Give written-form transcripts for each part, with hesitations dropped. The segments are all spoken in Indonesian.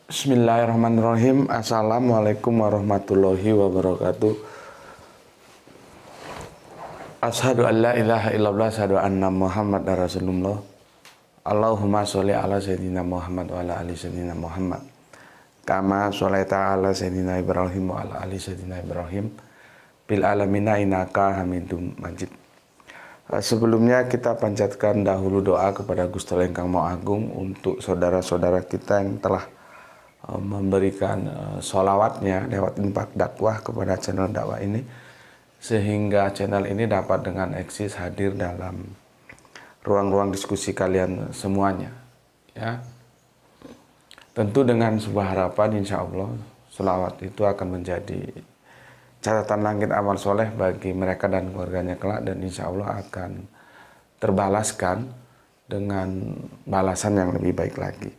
Bismillahirrahmanirrahim. Assalamualaikum warahmatullahi wabarakatuh. Asyhadu an la ilaha illallah, asyhadu anna Muhammadar Rasulullah. Allahumma sholli ala sayyidina Muhammad wa ala ali sayyidina Muhammad. Kama sholaita ala sayyidina Ibrahim wa ala ali sayyidina Ibrahim bil alamina innaka Hamidum Majid. Sebelumnya kita panjatkan dahulu doa kepada Gusti Allah Ingkang Maha Agung untuk saudara-saudara kita yang telah memberikan sholawatnya lewat infak dakwah kepada channel dakwah ini, sehingga channel ini dapat dengan eksis hadir dalam ruang-ruang diskusi kalian semuanya, ya. Tentu dengan sebuah harapan, insya Allah sholawat itu akan menjadi catatan langit amal soleh bagi mereka dan keluarganya kelak, dan insya Allah akan terbalaskan dengan balasan yang lebih baik lagi.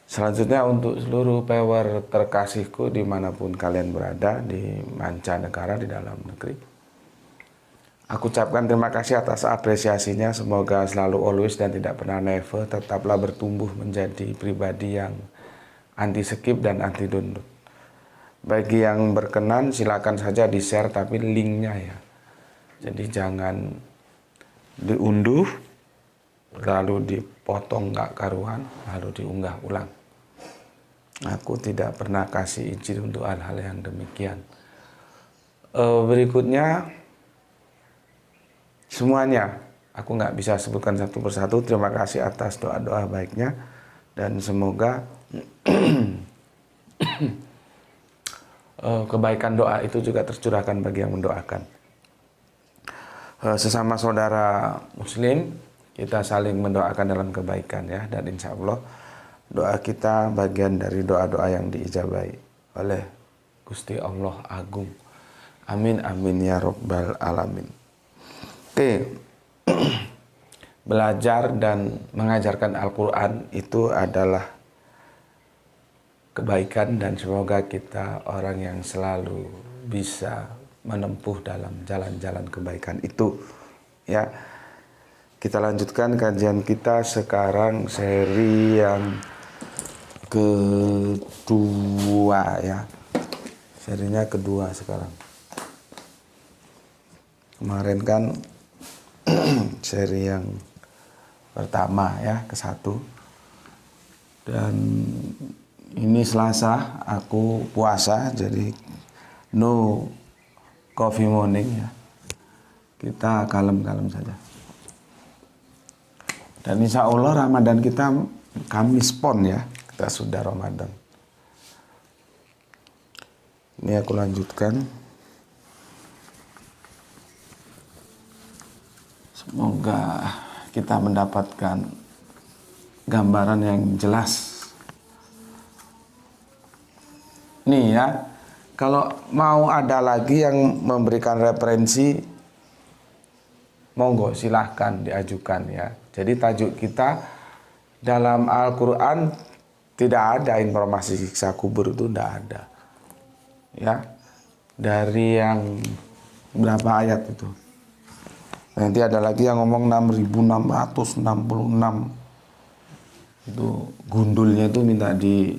Selanjutnya untuk seluruh pewer terkasihku dimanapun kalian berada di mancanegara, di dalam negeri, aku ucapkan terima kasih atas apresiasinya. Semoga selalu always dan tidak pernah never tetaplah bertumbuh menjadi pribadi yang anti skip dan anti download. Bagi yang berkenan silakan saja di share, tapi linknya ya, jadi jangan diunduh lalu dipotong gak karuan lalu diunggah ulang. Aku tidak pernah kasih izin untuk hal-hal yang demikian. Berikutnya semuanya aku nggak bisa sebutkan satu persatu. Terima kasih atas doa-doa baiknya, dan semoga kebaikan doa itu juga tercurahkan bagi yang mendoakan. Sesama saudara muslim, kita saling mendoakan dalam kebaikan ya, dan insya Allah doa kita bagian dari doa-doa yang diijabahi oleh Gusti Allah Agung. Amin amin ya rabbal alamin. Oke. Belajar dan mengajarkan Al-Quran itu adalah kebaikan, dan semoga kita orang yang selalu bisa menempuh dalam jalan-jalan kebaikan itu, ya. Kita lanjutkan kajian kita sekarang, seri yang kedua ya. Serinya kedua sekarang. Kemarin kan seri yang pertama ya, ke-1. Dan ini Selasa, aku puasa, jadi no coffee morning ya. Kita kalem-kalem saja. Dan insya Allah Ramadan kita Kamis Pon ya, kita sudah Ramadan. Ini aku lanjutkan. Semoga kita mendapatkan gambaran yang jelas. Nih ya, kalau mau ada lagi yang memberikan referensi, monggo silahkan diajukan ya. Jadi tajuk kita dalam Al-Quran tidak ada informasi siksa kubur, itu tidak ada. Ya, dari yang berapa ayat itu. Nanti ada lagi yang ngomong 6.666. Itu gundulnya itu minta di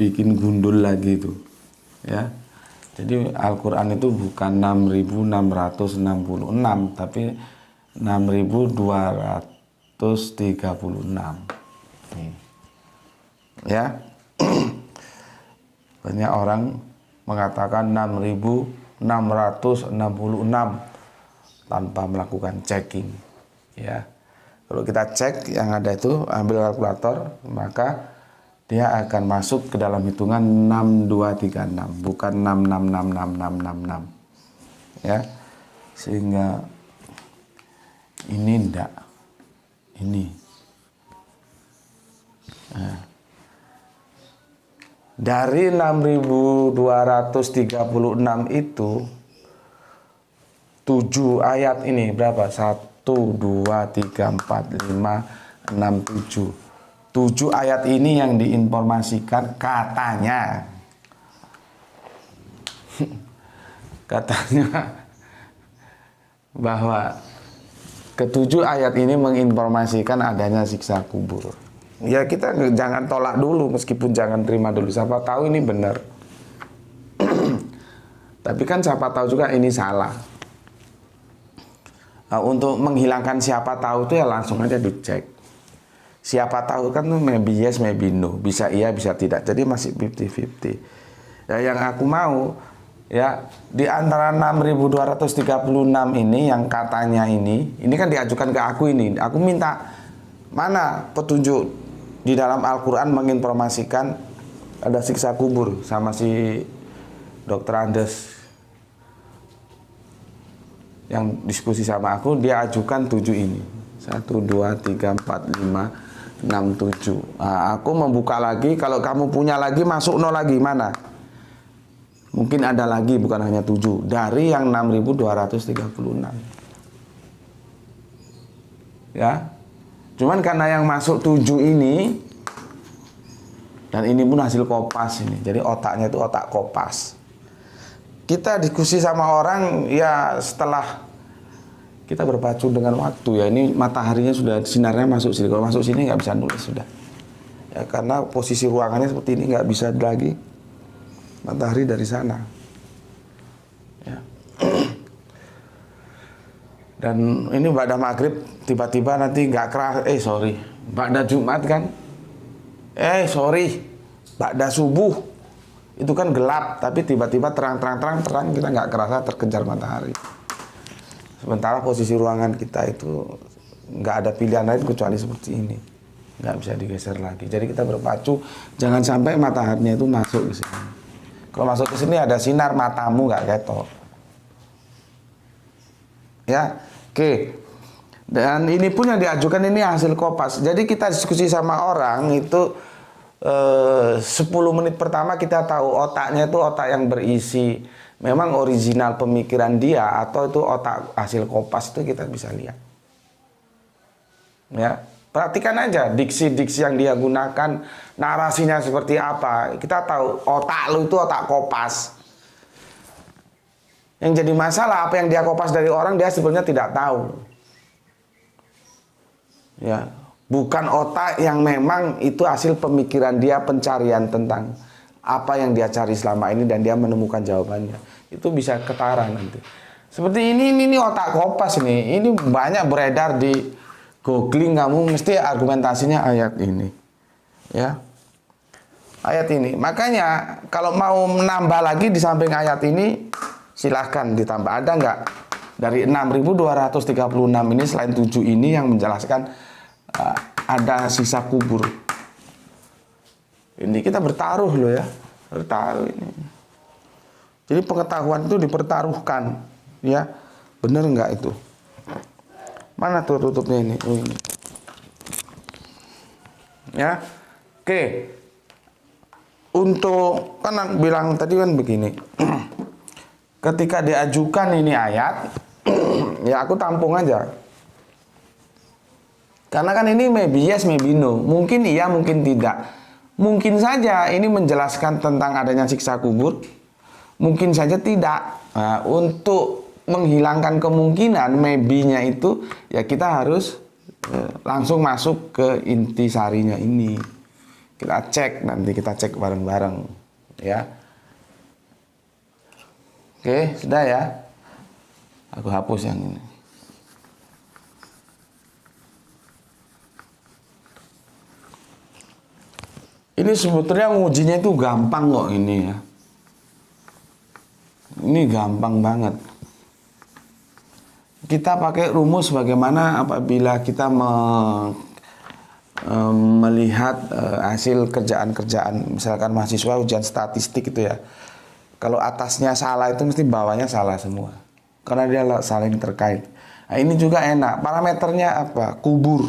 bikin gundul lagi itu ya. Jadi Al-Quran itu bukan 6.666 tapi 6.236 ya. Banyak orang mengatakan 6.666 tanpa melakukan checking ya. Kalau kita cek yang ada itu, ambil kalkulator, maka dia akan masuk ke dalam hitungan 6236, bukan 6666666 ya. Sehingga ini enggak, ini nah, dari 6.236 itu 7 ayat ini berapa? 1 2 3 4 5 6 7. 7 ayat ini yang diinformasikan katanya bahwa ketujuh ayat ini menginformasikan adanya siksa kubur. Ya kita jangan tolak dulu, meskipun jangan terima dulu. Siapa tahu ini benar. Tapi kan siapa tahu juga ini salah. Nah, untuk menghilangkan siapa tahu itu ya langsung aja dicek. Siapa tahu kan maybe yes, maybe no. Bisa iya, bisa tidak. Jadi masih 50-50. Ya yang aku mau, ya di antara 6.236 ini yang katanya ini kan diajukan ke aku ini. Aku minta mana petunjuk di dalam Al-Quran menginformasikan ada siksa kubur sama si Dr. Andes yang diskusi sama aku. Dia ajukan 7 ini 1, 2, 3, 4, 5, 6, 7. Nah, aku membuka lagi. Kalau kamu punya lagi, masuk no lagi. Mana? Mungkin ada lagi, bukan hanya 7 dari yang 6.236. Ya. Cuman karena yang masuk 7 ini, dan ini pun hasil kopas ini, jadi otaknya itu otak kopas. Kita diskusi sama orang ya setelah kita berpacu dengan waktu ya. Ini mataharinya sudah sinarnya masuk sini. Kalau masuk sini nggak bisa nulis sudah. Ya karena posisi ruangannya seperti ini, nggak bisa lagi matahari dari sana. Ya. Dan ini ba'da maghrib tiba-tiba nanti nggak keras, ba'da Jumat kan, ba'da subuh itu kan gelap, tapi tiba-tiba terang, kita nggak kerasa terkejar matahari. Sementara posisi ruangan kita itu nggak ada pilihan lain kecuali seperti ini, nggak bisa digeser lagi. Jadi kita berpacu, jangan sampai mataharinya itu masuk ke sini. Kalau masuk ke sini ada sinar, matamu nggak ketok. Ya, oke. Dan ini pun yang diajukan ini hasil kopas. Jadi kita diskusi sama orang itu 10 menit pertama kita tahu otaknya itu otak yang berisi memang original pemikiran dia atau itu otak hasil kopas, itu kita bisa lihat. Ya, perhatikan aja diksi-diksi yang dia gunakan, narasinya seperti apa. Kita tahu otak lu itu otak kopas. Yang jadi masalah apa yang dia kopas dari orang dia sebenarnya tidak tahu. Ya, bukan otak yang memang itu hasil pemikiran dia, pencarian tentang apa yang dia cari selama ini dan dia menemukan jawabannya. Itu bisa ketara nanti. Seperti ini otak kopas ini. Ini banyak beredar di googling, kamu mesti argumentasinya ayat ini. Ya. Ayat ini. Makanya kalau mau menambah lagi di samping ayat ini silahkan ditambah. Ada nggak dari 6.236 ini selain 7 ini yang menjelaskan ada sisa kubur? Ini kita bertaruh loh ya, bertaruh ini. Jadi pengetahuan itu dipertaruhkan, ya bener nggak itu? Mana tuh tutupnya ini? Oh, ini. Ya, oke. Untuk kan bilang tadi kan begini. Ketika diajukan ini ayat, ya aku tampung aja. Karena kan ini maybe yes, maybe no. Mungkin iya, mungkin tidak. Mungkin saja ini menjelaskan tentang adanya siksa kubur. Mungkin saja tidak. Nah, untuk menghilangkan kemungkinan maybe-nya itu, ya kita harus langsung masuk ke intisarinya ini. Kita cek, nanti kita cek bareng-bareng. Ya. Oke, sudah ya. Aku hapus yang ini. Ini sebetulnya ngujinya itu gampang kok ini ya. Ini gampang banget. Kita pakai rumus bagaimana apabila kita melihat hasil kerjaan-kerjaan, misalkan mahasiswa ujian statistik itu ya. Kalau atasnya salah itu mesti bawahnya salah semua. Karena dia saling terkait. Nah, ini juga enak. Parameternya apa? Kubur.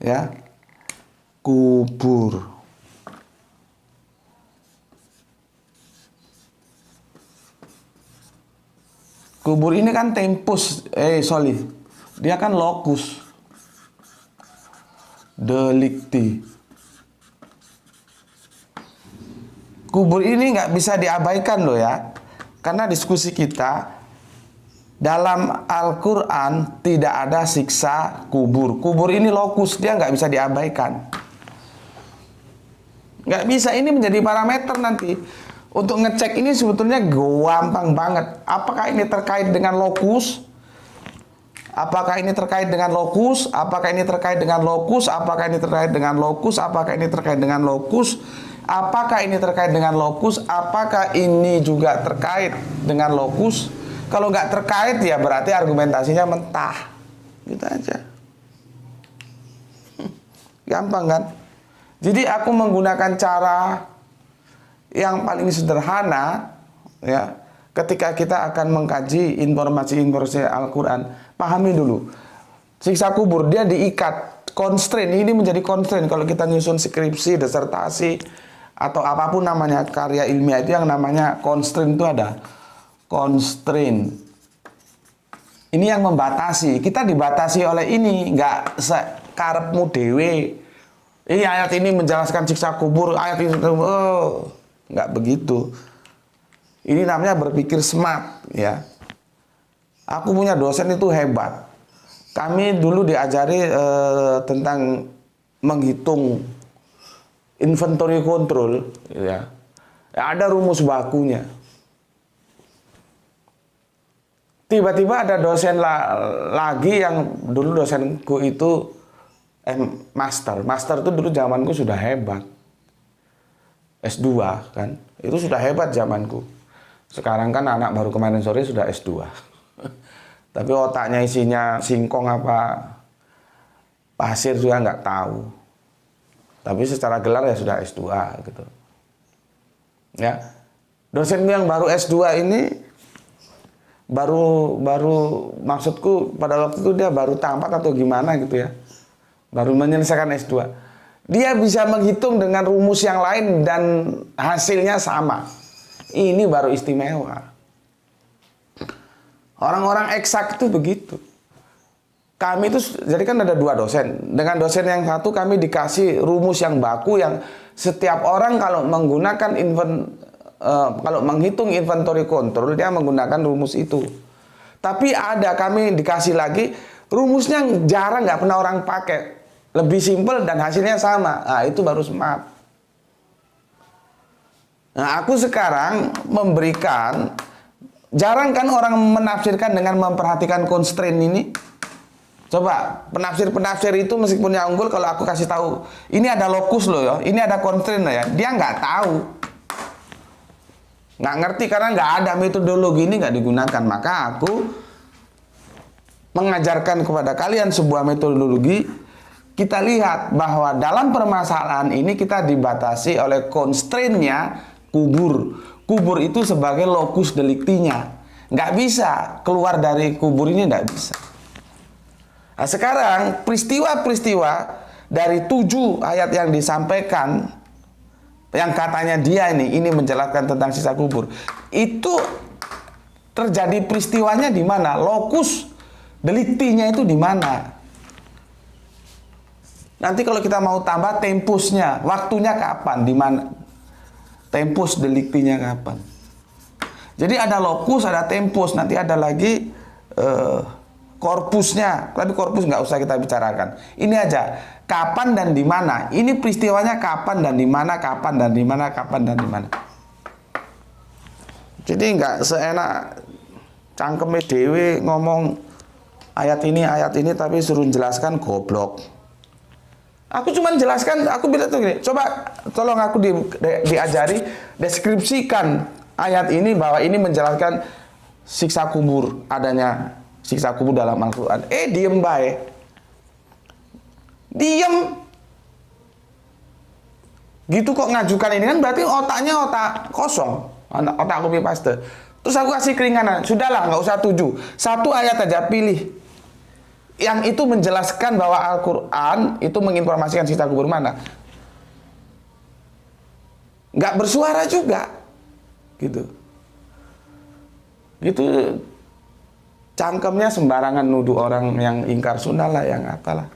Ya. Kubur. Kubur ini kan tempus, dia kan locus delicti. Kubur ini nggak bisa diabaikan loh ya, karena diskusi kita dalam Al-Quran tidak ada siksa kubur. Kubur ini lokus, dia nggak bisa diabaikan. Nggak bisa, ini menjadi parameter nanti. Untuk ngecek ini sebetulnya gampang banget. Apakah ini terkait dengan lokus? Apakah ini terkait dengan lokus? Apakah ini terkait dengan lokus? Apakah ini terkait dengan lokus? Apakah ini terkait dengan lokus? Apakah ini terkait dengan lokus? Apakah ini juga terkait dengan lokus? Kalau nggak terkait ya berarti argumentasinya mentah. Gitu aja. Gampang kan? Jadi aku menggunakan cara yang paling sederhana ya. Ketika kita akan mengkaji informasi-informasi Al-Quran, pahami dulu. Siksa kubur, dia diikat. Constraint, ini menjadi constraint. Kalau kita nyusun skripsi, disertasi, atau apapun namanya, karya ilmiah itu yang namanya constraint itu ada. Constraint. Ini yang membatasi. Kita dibatasi oleh ini. Nggak sekarepmu dewe. Ini ayat ini menjelaskan siksa kubur. Ayat ini, nggak begitu. Ini namanya berpikir smart ya. Aku punya dosen itu hebat. Kami dulu diajari tentang menghitung inventory control ya. Ada rumus bakunya. Tiba-tiba ada dosen lagi yang dulu dosenku itu master itu dulu zamanku sudah hebat. S2 kan. Itu sudah hebat zamanku. Sekarang kan anak baru kemarin sore sudah S2. Tapi otaknya isinya singkong apa pasir juga nggak tahu. Tapi secara gelar ya sudah S2 gitu. Ya. Dosen yang baru S2 ini baru maksudku pada waktu itu dia baru tamat atau gimana gitu ya. Baru menyelesaikan S2. Dia bisa menghitung dengan rumus yang lain dan hasilnya sama. Ini baru istimewa. Orang-orang eksak itu begitu. Kami itu, jadi kan ada dua dosen. Dengan dosen yang satu kami dikasih rumus yang baku yang setiap orang kalau menggunakan kalau menghitung inventory control dia menggunakan rumus itu. Tapi ada kami dikasih lagi rumusnya jarang nggak pernah orang pakai. Lebih simpel dan hasilnya sama. Nah, itu baru smart. Nah, aku sekarang memberikan, jarang kan orang menafsirkan dengan memperhatikan constraint ini. Coba, penafsir-penafsir itu meskipun yang unggul, kalau aku kasih tahu, ini ada lokus loh ya, ini ada constraint loh ya, dia nggak tahu. Nggak ngerti karena nggak ada metodologi ini nggak digunakan. Maka aku mengajarkan kepada kalian sebuah metodologi. Kita lihat bahwa dalam permasalahan ini kita dibatasi oleh constraint-nya kubur. Kubur itu sebagai lokus deliktinya. Nggak bisa keluar dari kubur ini, nggak bisa. Nah, sekarang peristiwa-peristiwa dari 7 ayat yang disampaikan, yang katanya dia ini menjelaskan tentang sisa kubur, itu terjadi peristiwanya di mana? Lokus deliktinya itu di mana? Nanti kalau kita mau tambah tempusnya, waktunya kapan, di mana? Tempus deliktinya kapan? Jadi ada lokus, ada tempus, nanti ada lagi korpusnya. Tapi korpus nggak usah kita bicarakan. Ini aja, kapan dan di mana. Ini peristiwanya kapan dan di mana, kapan dan di mana, kapan dan di mana. Jadi nggak seenak cangkeme dewe ngomong ayat ini, tapi suruh jelaskan goblok. Aku cuma jelaskan, aku bilang tuh gini, coba tolong aku diajari, deskripsikan ayat ini bahwa ini menjelaskan siksa kubur, adanya siksa kubur dalam Al-Quran. Diem baik. Diem. Gitu kok ngajukan ini kan berarti otaknya otak kosong, otak copy paste. Terus aku kasih keringanan, sudahlah nggak usah 7, 1 ayat aja pilih. Yang itu menjelaskan bahwa Al-Quran itu menginformasikan siksa kubur mana. Nggak bersuara juga. Gitu. Gitu. Cangkemnya sembarangan nuduh orang yang ingkar sunnah lah, yang apalah.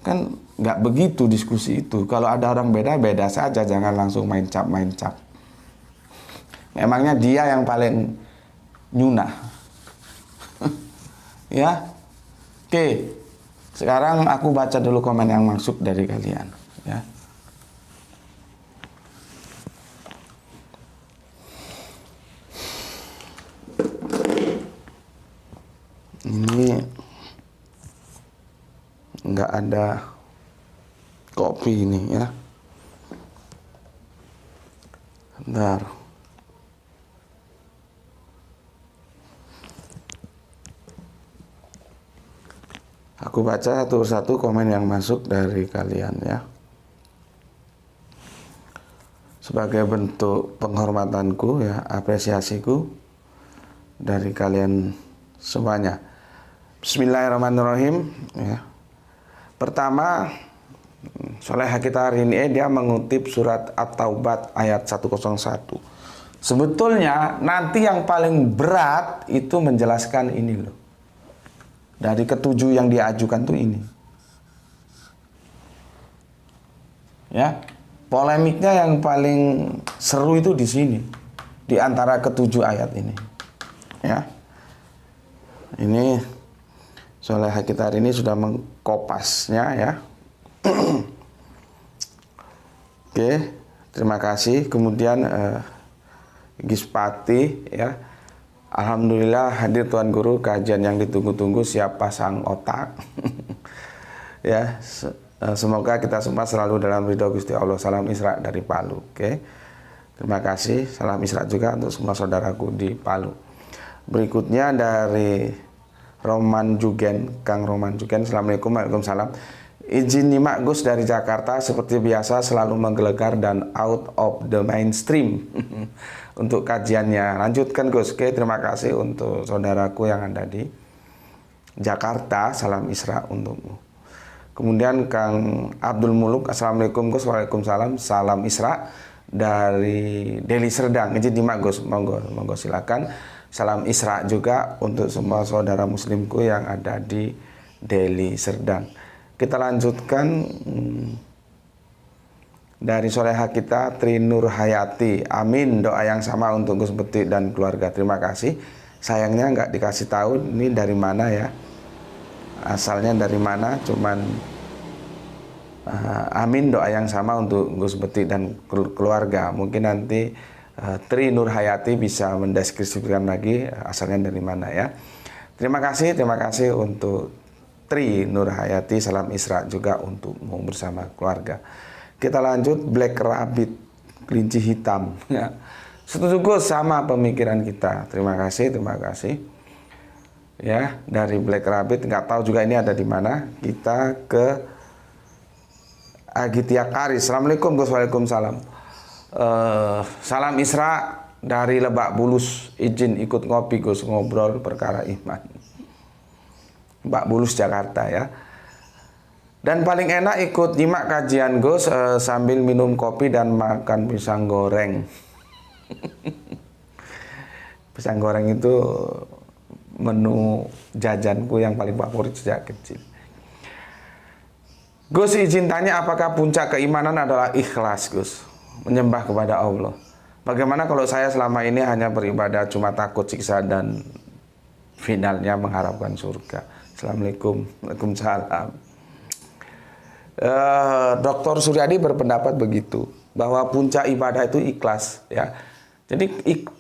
Kan nggak begitu diskusi itu. Kalau ada orang beda-beda saja, jangan langsung main cap. Memangnya dia yang paling nyunah. Ya. Oke. Sekarang aku baca dulu komen yang masuk dari kalian, ya. Ini nggak ada kopi ini, ya. Bentar. Aku baca satu-satu komen yang masuk dari kalian, ya. Sebagai bentuk penghormatanku, ya, apresiasiku dari kalian semuanya. Bismillahirrahmanirrahim, ya. Pertama, Soleha kita hari ini dia mengutip surat At-Taubat ayat 101. Sebetulnya nanti yang paling berat itu menjelaskan ini loh. Dari ketujuh yang diajukan tuh ini. Ya, polemiknya yang paling seru itu di sini. Di antara ketujuh ayat ini. Ya. Ini Soleha kita hari ini sudah mengkopasnya, ya. Oke, terima kasih. Kemudian Gispati, ya. Alhamdulillah hadir Tuan Guru, kajian yang ditunggu-tunggu siap pasang otak. Ya, semoga kita semua selalu dalam ridho Gusti Allah. Salam Isra dari Palu. Oke. Terima kasih. Salam Isra juga untuk semua saudaraku di Palu. Berikutnya dari Roman Jugen, Kang Roman Jugen. Assalamualaikum, waalaikumsalam. Izin nyimak Gus dari Jakarta, seperti biasa selalu menggelegar dan out of the mainstream. Untuk kajiannya, lanjutkan Gus. Oke, terima kasih untuk saudaraku yang ada di Jakarta. Salam Isra untukmu. Kemudian Kang Abdul Muluk, Assalamualaikum Gus. Waalaikumsalam. Salam Isra dari Deli Serdang. Izin nyimak Gus, monggo silakan. Salam Isra juga untuk semua saudara muslimku yang ada di Deli Serdang. Kita lanjutkan dari soleha kita Tri Nur Hayati. Amin, doa yang sama untuk Gus Betik dan keluarga. Terima kasih. Sayangnya nggak dikasih tahu ini dari mana, ya. Asalnya dari mana, cuman amin, doa yang sama untuk Gus Betik dan keluarga. Mungkin nanti Tri Nur Hayati bisa mendeskripsikan lagi asalnya dari mana, ya. Terima kasih untuk Tri Nur Hayati. Salam Isra juga untukmu bersama keluarga. Kita lanjut Black Rabbit, kelinci hitam, ya. Setuju Gus, sama pemikiran kita. Terima kasih. Ya, dari Black Rabbit, nggak tahu juga ini ada di mana. Kita ke Agitia Karis. Assalamualaikum Gus. Waalaikumsalam. Salam Isra dari Lebak Bulus. Izin ikut ngopi Gus, ngobrol perkara iman. Lebak Bulus Jakarta, ya. Dan paling enak ikut nyimak kajian Gus sambil minum kopi dan makan pisang goreng. Pisang goreng itu menu jajanku yang paling favorit sejak kecil. Gus, izin tanya, apakah puncak keimanan adalah ikhlas Gus? Menyembah kepada Allah. Bagaimana kalau saya selama ini hanya beribadah cuma takut siksa dan finalnya mengharapkan surga? Assalamualaikum. Waalaikumsalam. Dr. Suryadi berpendapat begitu, bahwa puncak ibadah itu ikhlas, ya. Jadi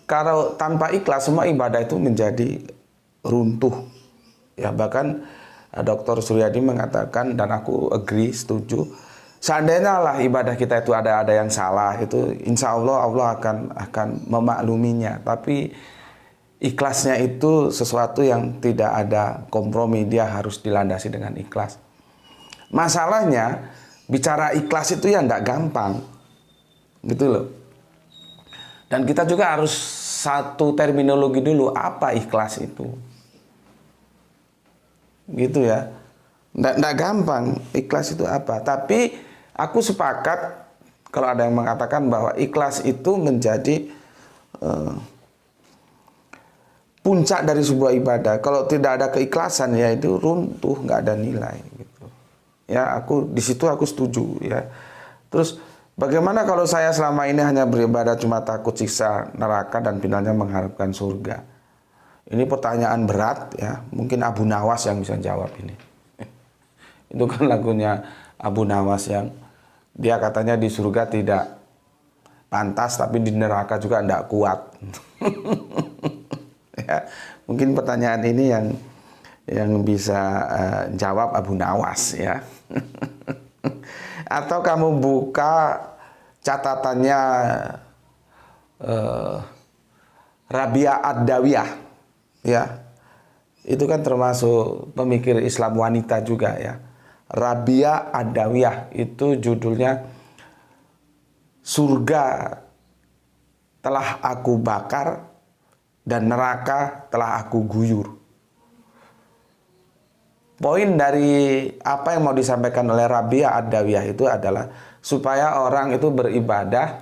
kalau tanpa ikhlas semua ibadah itu menjadi runtuh, ya. Bahkan Dr. Suryadi mengatakan, dan aku agree, setuju, seandainya lah ibadah kita itu ada yang salah, itu insya Allah akan memakluminya. Tapi ikhlasnya itu sesuatu yang tidak ada kompromi, dia harus dilandasi dengan ikhlas. Masalahnya bicara ikhlas itu ya nggak gampang, gitu loh. Dan kita juga harus satu terminologi dulu, apa ikhlas itu, gitu ya. Nggak gampang, ikhlas itu apa. Tapi aku sepakat kalau ada yang mengatakan bahwa ikhlas itu menjadi puncak dari sebuah ibadah. Kalau tidak ada keikhlasan, ya itu runtuh, nggak ada nilai, gitu. Ya, di situ aku setuju, ya. Terus bagaimana kalau saya selama ini hanya beribadah cuma takut siksa neraka dan finalnya mengharapkan surga? Ini pertanyaan berat ya. Mungkin Abu Nawas yang bisa jawab ini. Itu kan lagunya Abu Nawas yang dia katanya di surga tidak pantas, tapi di neraka juga tidak kuat. Ya, mungkin pertanyaan ini yang bisa jawab Abu Nawas ya. Atau kamu buka catatannya Rabia Ad-Dawiyah ya. Itu kan termasuk pemikir Islam wanita juga ya. Rabia Ad-Dawiyah itu judulnya surga telah aku bakar dan neraka telah aku guyur. Poin dari apa yang mau disampaikan oleh Rabia Ad-Dawiyah itu adalah supaya orang itu beribadah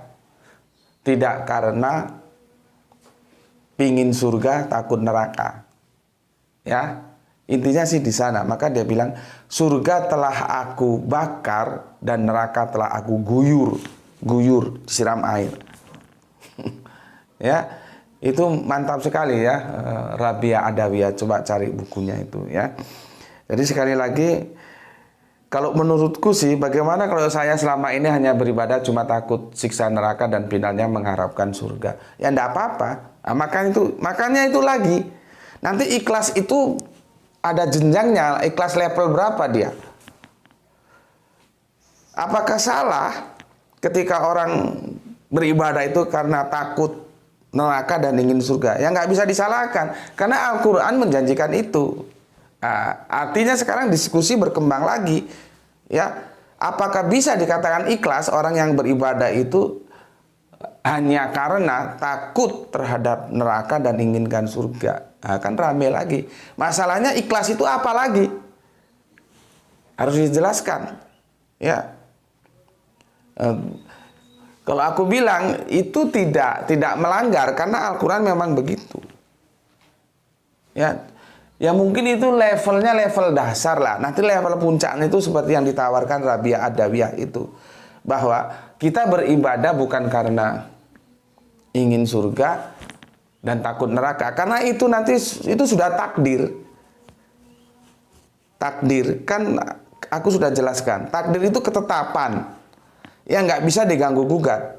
tidak karena pingin surga takut neraka. Ya, intinya sih di sana. Maka dia bilang surga telah aku bakar dan neraka telah aku guyur disiram air. Ya, itu mantap sekali ya, Rabia Ad-Dawiyah. Coba cari bukunya itu ya. Jadi sekali lagi, kalau menurutku sih, bagaimana kalau saya selama ini hanya beribadah cuma takut siksa neraka dan finalnya mengharapkan surga? Ya enggak apa-apa. Nah, makanya itu lagi. Nanti ikhlas itu ada jenjangnya, ikhlas level berapa dia? Apakah salah ketika orang beribadah itu karena takut neraka dan ingin surga? Ya nggak bisa disalahkan, karena Al-Quran menjanjikan itu. Nah, artinya sekarang diskusi berkembang lagi, ya. Apakah bisa dikatakan ikhlas orang yang beribadah itu hanya karena takut terhadap neraka dan inginkan surga? Nah, kan rame lagi. Masalahnya ikhlas itu apa lagi? Harus dijelaskan, ya. Kalau aku bilang itu tidak melanggar karena Al-Quran memang begitu. Ya. Ya mungkin itu levelnya level dasar lah. Nanti level puncaknya itu seperti yang ditawarkan Rabia Ad-Dawiyah itu. Bahwa kita beribadah bukan karena ingin surga dan takut neraka. Karena itu nanti itu sudah takdir. Takdir kan aku sudah jelaskan. Takdir itu ketetapan yang nggak bisa diganggu gugat.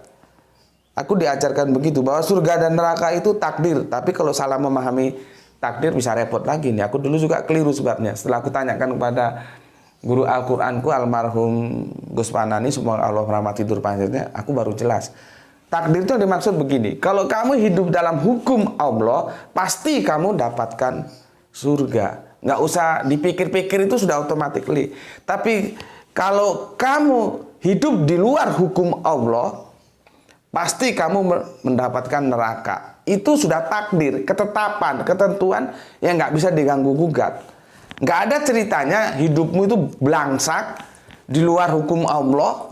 Aku diajarkan begitu bahwa surga dan neraka itu takdir. Tapi kalau salah memahami takdir bisa repot lagi nih. Aku dulu juga keliru sebabnya. Setelah aku tanyakan kepada guru Al-Quranku almarhum Gus Panani, semoga Allah merahmati durpanjatnya, aku baru jelas. Takdir itu dimaksud begini. Kalau kamu hidup dalam hukum Allah, pasti kamu dapatkan surga. Nggak usah dipikir-pikir, itu sudah automatically. Tapi kalau kamu hidup di luar hukum Allah, pasti kamu mendapatkan neraka. Itu sudah takdir, ketetapan, ketentuan yang nggak bisa diganggu gugat. Nggak ada ceritanya hidupmu itu belangsak di luar hukum Allah,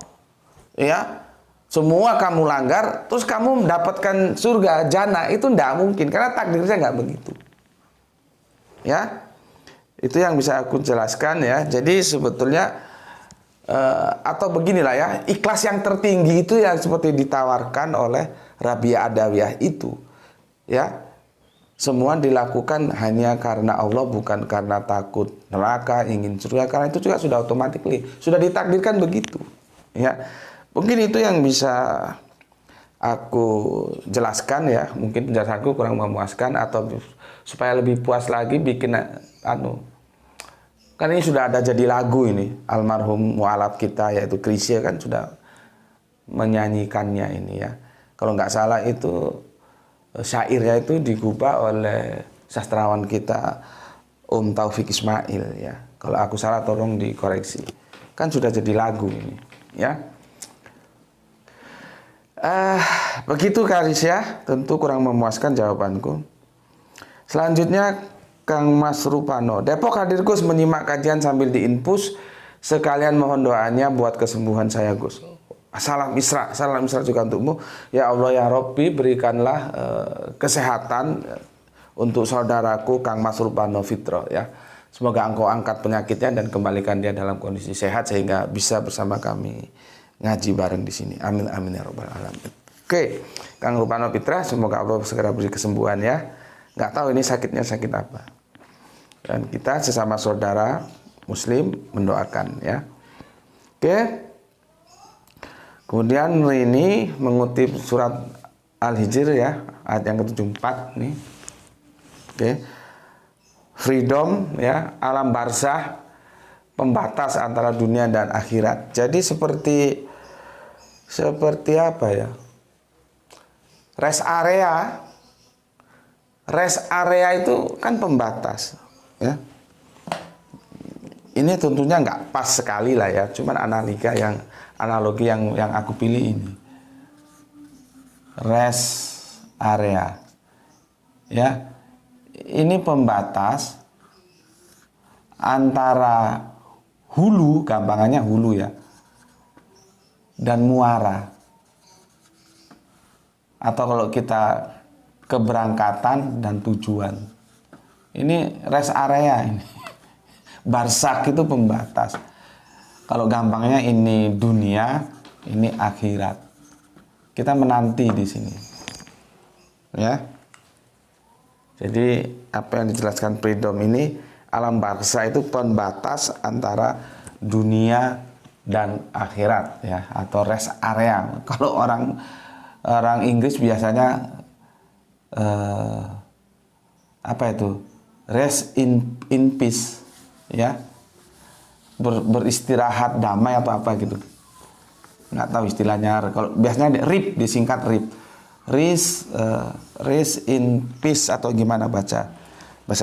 ya. Semua kamu langgar, terus kamu mendapatkan surga jannah, itu nggak mungkin karena takdirnya nggak begitu. Ya, itu yang bisa aku jelaskan ya. Jadi sebetulnya atau beginilah ya, ikhlas yang tertinggi itu yang seperti ditawarkan oleh Rabia Ad-Dawiyah itu. Ya, semua dilakukan hanya karena Allah, bukan karena takut neraka, ingin surga. Karena itu juga sudah automatically, sudah ditakdirkan begitu. Ya, mungkin itu yang bisa aku jelaskan ya. Mungkin penjelasanku kurang memuaskan, atau supaya lebih puas lagi bikin kan ini sudah ada jadi lagu ini. Almarhum mualaf kita yaitu Krisya kan sudah menyanyikannya ini ya. Kalau nggak salah itu syairnya itu digubah oleh sastrawan kita Taufik Ismail ya. Kalau aku salah tolong dikoreksi. Kan sudah jadi lagu ini ya. Begitu Karis ya. Tentu kurang memuaskan jawabanku. Selanjutnya Kang Mas Rupano, Depok hadir Gus, menyimak kajian sambil diinpus, sekalian mohon doanya buat kesembuhan saya Gus. Salam Isra juga untukmu. Ya Allah ya Robbi, berikanlah kesehatan untuk saudaraku Kang Mas Rupano Fitro ya. Semoga engkau angkat penyakitnya dan kembalikan dia dalam kondisi sehat sehingga bisa bersama kami ngaji bareng di sini. Amin amin ya robbal alamin. Oke, Kang Rupano Fitra, semoga Allah segera beri kesembuhan ya. nggak tahu ini sakitnya sakit apa. Dan kita sesama saudara Muslim mendoakan ya. Oke. Kemudian ini mengutip surat Al-Hijr ya, ayat yang ke-74 nih. Oke. Freedom ya, alam barzah, pembatas antara dunia dan akhirat. Jadi seperti apa ya? Rest area itu kan pembatas ya. Ini tentunya nggak pas sekali lah ya, cuman analogi yang aku pilih ini. Rest area ya, ini pembatas antara hulu, gampangannya hulu ya, dan muara. Atau kalau kita keberangkatan dan tujuan. Ini rest area ini. Barsak itu pembatas. Kalau gampangnya ini dunia, ini akhirat. Kita menanti di sini. Ya. Jadi apa yang dijelaskan Freedom ini, alam barzah itu pembatas antara dunia dan akhirat ya, atau rest area. Kalau orang Inggris biasanya apa itu? Rest in peace ya. Beristirahat damai atau apa gitu. Nggak tahu istilahnya. Kalau biasanya RIP, disingkat RIP. Rest in peace atau gimana bahasa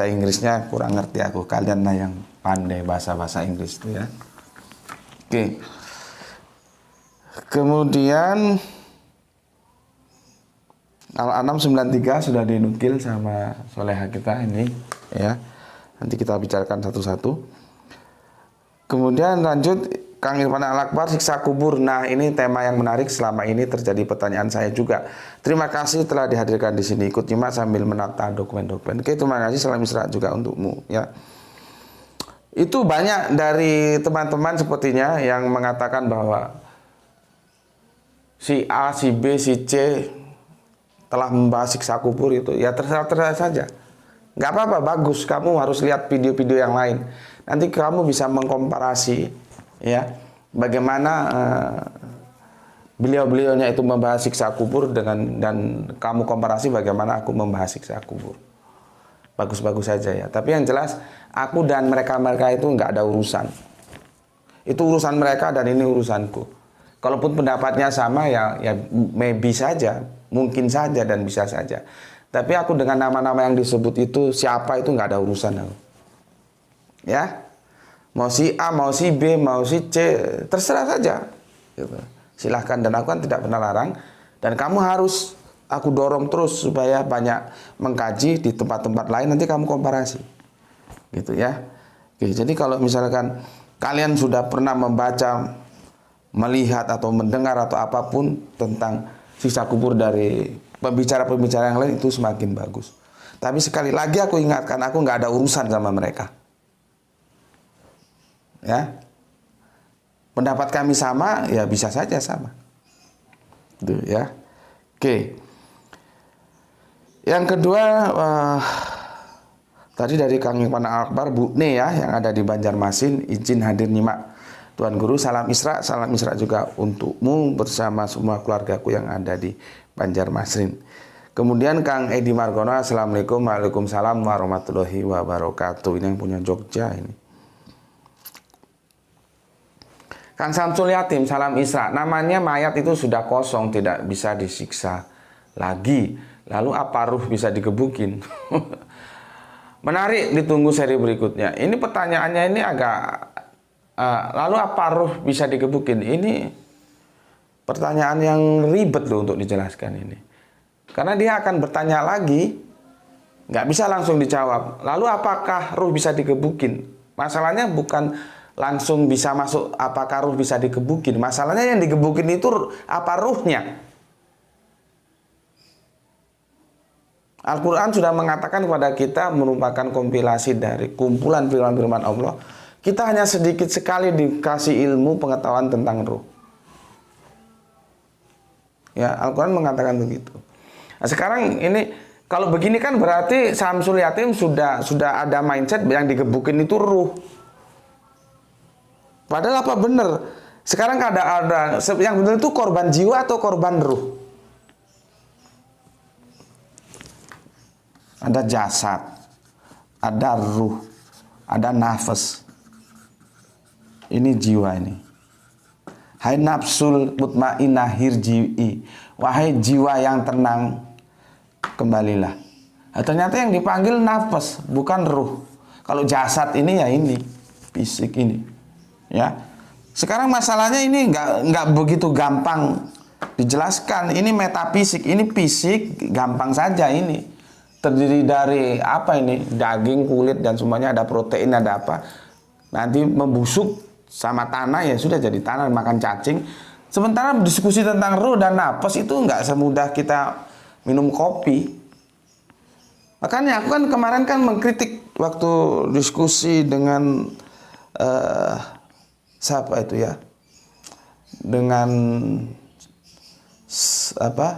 Inggrisnya kurang ngerti aku. Kalian lah yang pandai bahasa Inggris itu ya. Oke. Kemudian Al-An'am 93 sudah dinukil sama soleha kita ini ya. Nanti kita bicarakan satu-satu. Kemudian lanjut Kang Irfan Al-Akbar, siksa kubur. Nah, ini tema yang menarik, selama ini terjadi pertanyaan saya juga. Terima kasih telah dihadirkan di sini. Ikut nyimak sambil menata dokumen-dokumen. Oke, terima kasih, salam Isra juga untukmu ya. Itu banyak dari teman-teman sepertinya yang mengatakan bahwa si A, si B, si C telah membahas siksa kubur itu. Ya terserah saja. Nggak apa-apa, bagus. Kamu harus lihat video-video yang lain. Nanti kamu bisa mengkomparasi ya, bagaimana beliau-beliaunya itu membahas siksa kubur dan kamu komparasi bagaimana aku membahas siksa kubur. Bagus-bagus saja ya. Tapi yang jelas aku dan mereka itu nggak ada urusan. Itu urusan mereka dan ini urusanku. Kalaupun pendapatnya sama ya maybe saja, mungkin saja dan bisa saja. Tapi aku dengan nama-nama yang disebut itu siapa itu nggak ada urusan aku. Ya, mau si A, mau si B, mau si C, terserah saja. Gitu. Silahkan, dan aku kan tidak pernah larang. Dan kamu harus aku dorong terus supaya banyak mengkaji di tempat-tempat lain. Nanti kamu komparasi, gitu ya. Oke, jadi kalau misalkan kalian sudah pernah membaca, melihat atau mendengar atau apapun tentang siksa kubur dari pembicara-pembicara yang lain, itu semakin bagus. Tapi sekali lagi aku ingatkan, aku nggak ada urusan sama mereka. Ya, pendapat kami sama, ya bisa saja sama. Itu ya. Oke. Yang kedua, tadi dari Kang Irfan Al-Akbar, Bu Ne ya, yang ada di Banjarmasin, izin hadir nyimak. Tuan Guru, salam Isra juga untukmu bersama semua keluargaku yang ada di Banjarmasin. Kemudian Kang Edi Margono, assalamualaikum, waalaikumsalam warahmatullahi wabarakatuh. Ini yang punya Jogja ini. Kang Samsul Yatim, salam Isra. Namanya mayat itu sudah kosong, tidak bisa disiksa lagi. Lalu apa ruh bisa digebukin? Menarik, ditunggu seri berikutnya. Ini pertanyaannya ini agak lalu apa ruh bisa digebukin? Ini pertanyaan yang ribet loh untuk dijelaskan ini. Karena dia akan bertanya lagi, nggak bisa langsung dijawab. Lalu apakah ruh bisa digebukin? Masalahnya bukan langsung bisa masuk apakah ruh bisa digebukin. Masalahnya yang digebukin itu apa ruhnya. Al-Quran sudah mengatakan kepada kita, merupakan kompilasi dari kumpulan firman-firman Allah. Kita hanya sedikit sekali dikasih ilmu pengetahuan tentang ruh. Ya, Al-Quran mengatakan begitu. Nah, sekarang ini Kalau begini kan berarti Samsul Yatim sudah ada mindset yang digebukin itu ruh. Padahal apa bener? Sekarang ada yang benar itu korban jiwa atau korban ruh? Ada jasad, ada ruh, ada nafas. Ini jiwa ini. Hai nafsul mutmainnah hirji'i, wahai jiwa yang tenang, kembalilah. Nah, ternyata yang dipanggil nafas, bukan ruh. Kalau jasad ini ya ini, fisik ini, ya. Sekarang masalahnya ini nggak begitu gampang dijelaskan. Ini metafisik, ini fisik gampang saja ini. Terdiri dari apa ini? Daging, kulit dan semuanya, ada protein, ada apa. Nanti membusuk sama tanah ya sudah jadi tanah, makan cacing. Sementara diskusi tentang ruh dan nafas itu nggak semudah kita minum kopi. Makanya aku kan kemarin kan mengkritik waktu diskusi dengan siapa itu ya, dengan apa,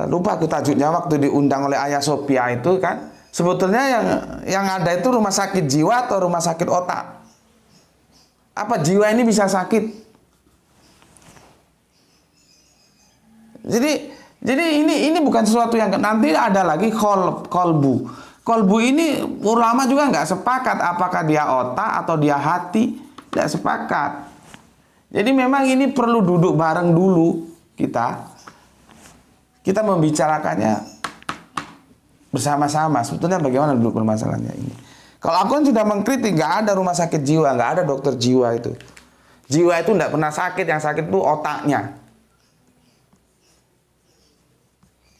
lupa aku tajuknya, waktu diundang oleh Ayah Sophia itu kan. Sebetulnya yang ada itu rumah sakit jiwa atau rumah sakit otak? Apa jiwa ini bisa sakit? Jadi ini bukan sesuatu yang nanti ada lagi kolbu. Kolbu ini ulama juga nggak sepakat apakah dia otak atau dia hati, nggak sepakat. Jadi memang ini perlu duduk bareng dulu kita membicarakannya bersama-sama. Sebetulnya bagaimana dulu permasalahannya ini. Kalau aku kan sudah mengkritik, nggak ada rumah sakit jiwa, nggak ada dokter jiwa itu. Jiwa itu nggak pernah sakit, yang sakit itu otaknya.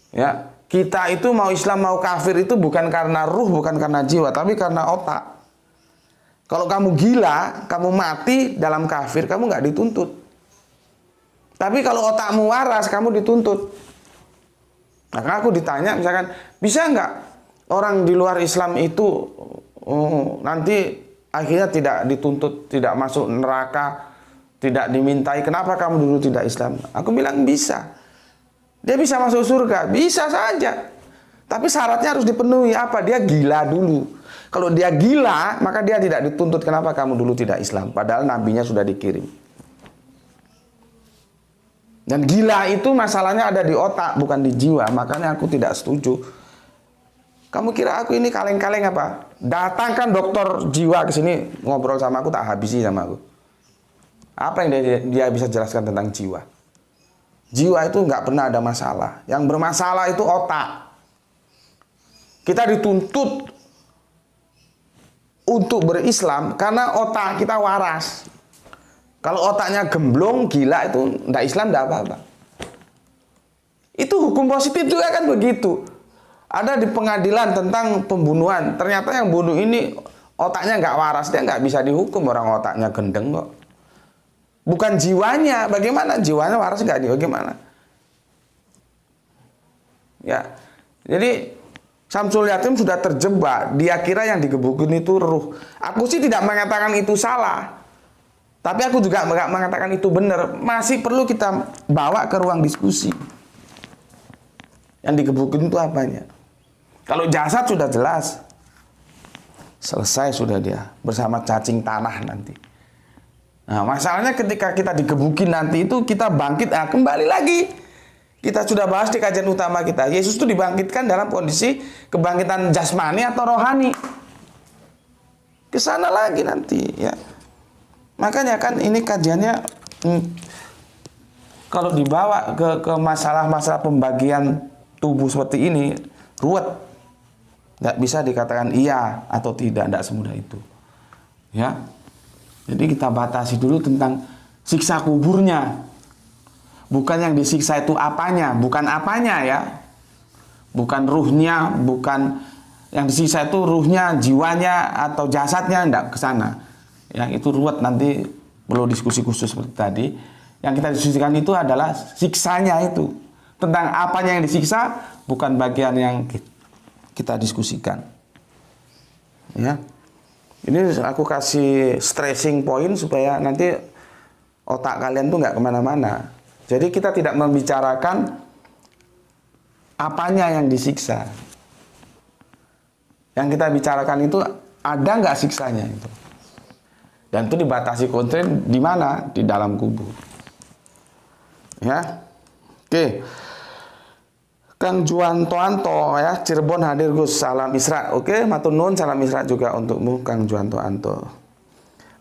Ya, kita itu mau Islam mau kafir itu bukan karena ruh, bukan karena jiwa, tapi karena otak. Kalau kamu gila, kamu mati dalam kafir, kamu nggak dituntut. Tapi kalau otakmu waras, kamu dituntut. Maka aku ditanya misalkan, bisa nggak orang di luar Islam itu nanti akhirnya tidak dituntut, tidak masuk neraka, tidak dimintai, kenapa kamu dulu tidak Islam? Aku bilang bisa. Dia bisa masuk surga, bisa saja. Tapi syaratnya harus dipenuhi apa? Dia gila dulu. Kalau dia gila, maka dia tidak dituntut, kenapa kamu dulu tidak Islam? Padahal nabinya sudah dikirim. Dan gila itu masalahnya ada di otak, bukan di jiwa. Makanya aku tidak setuju. Kamu kira aku ini kaleng-kaleng apa? Datangkan dokter jiwa ke sini ngobrol sama aku, tak habisi sama aku. Apa yang dia bisa jelaskan tentang jiwa? Jiwa itu nggak pernah ada masalah. Yang bermasalah itu otak. Kita dituntut untuk berislam karena otak kita waras. Kalau otaknya gemblong, gila, itu ndak Islam, ndak apa-apa. Itu hukum positif juga kan begitu. Ada di pengadilan tentang pembunuhan. Ternyata yang bunuh ini otaknya nggak waras, dia nggak bisa dihukum, orang otaknya gendeng kok. Bukan jiwanya, bagaimana jiwanya waras nggak? Bagaimana? Ya, jadi Samsul Yatim sudah terjebak. Dia kira yang digebukin itu ruh. Aku sih tidak mengatakan itu salah. Tapi aku juga nggak mengatakan itu benar. Masih perlu kita bawa ke ruang diskusi. Yang digebukin itu apanya? Kalau jasad sudah jelas. Selesai sudah dia. Bersama cacing tanah nanti. Nah, masalahnya ketika kita digebukin nanti itu kita bangkit. Nah, kembali lagi. Kita sudah bahas di kajian utama kita. Yesus itu dibangkitkan dalam kondisi kebangkitan jasmani atau rohani. Kesana lagi nanti ya. Makanya kan ini kajiannya kalau dibawa ke masalah-masalah pembagian tubuh seperti ini ruwet, nggak bisa dikatakan iya atau tidak, nggak semudah itu ya. Jadi kita batasi dulu tentang siksa kuburnya, bukan yang disiksa itu apanya, bukan apanya ya, bukan ruhnya, bukan yang disiksa itu ruhnya, jiwanya atau jasadnya, nggak ke sana. Yang itu ruwet, nanti perlu diskusi khusus seperti tadi. Yang kita diskusikan itu adalah siksanya itu. Tentang apanya yang disiksa, bukan bagian yang kita diskusikan. Ya. Ini aku kasih stressing point supaya nanti otak kalian tuh nggak kemana-mana. Jadi kita tidak membicarakan Apanya yang disiksa? Yang kita bicarakan itu ada nggak siksanya itu? Dan itu dibatasi konten di mana? Di dalam kubur. Ya, oke. Kang Juanto ya, Cirebon hadir Gus, salam Isra. Oke, matur nuwun, salam Isra juga untukmu Kang Juanto.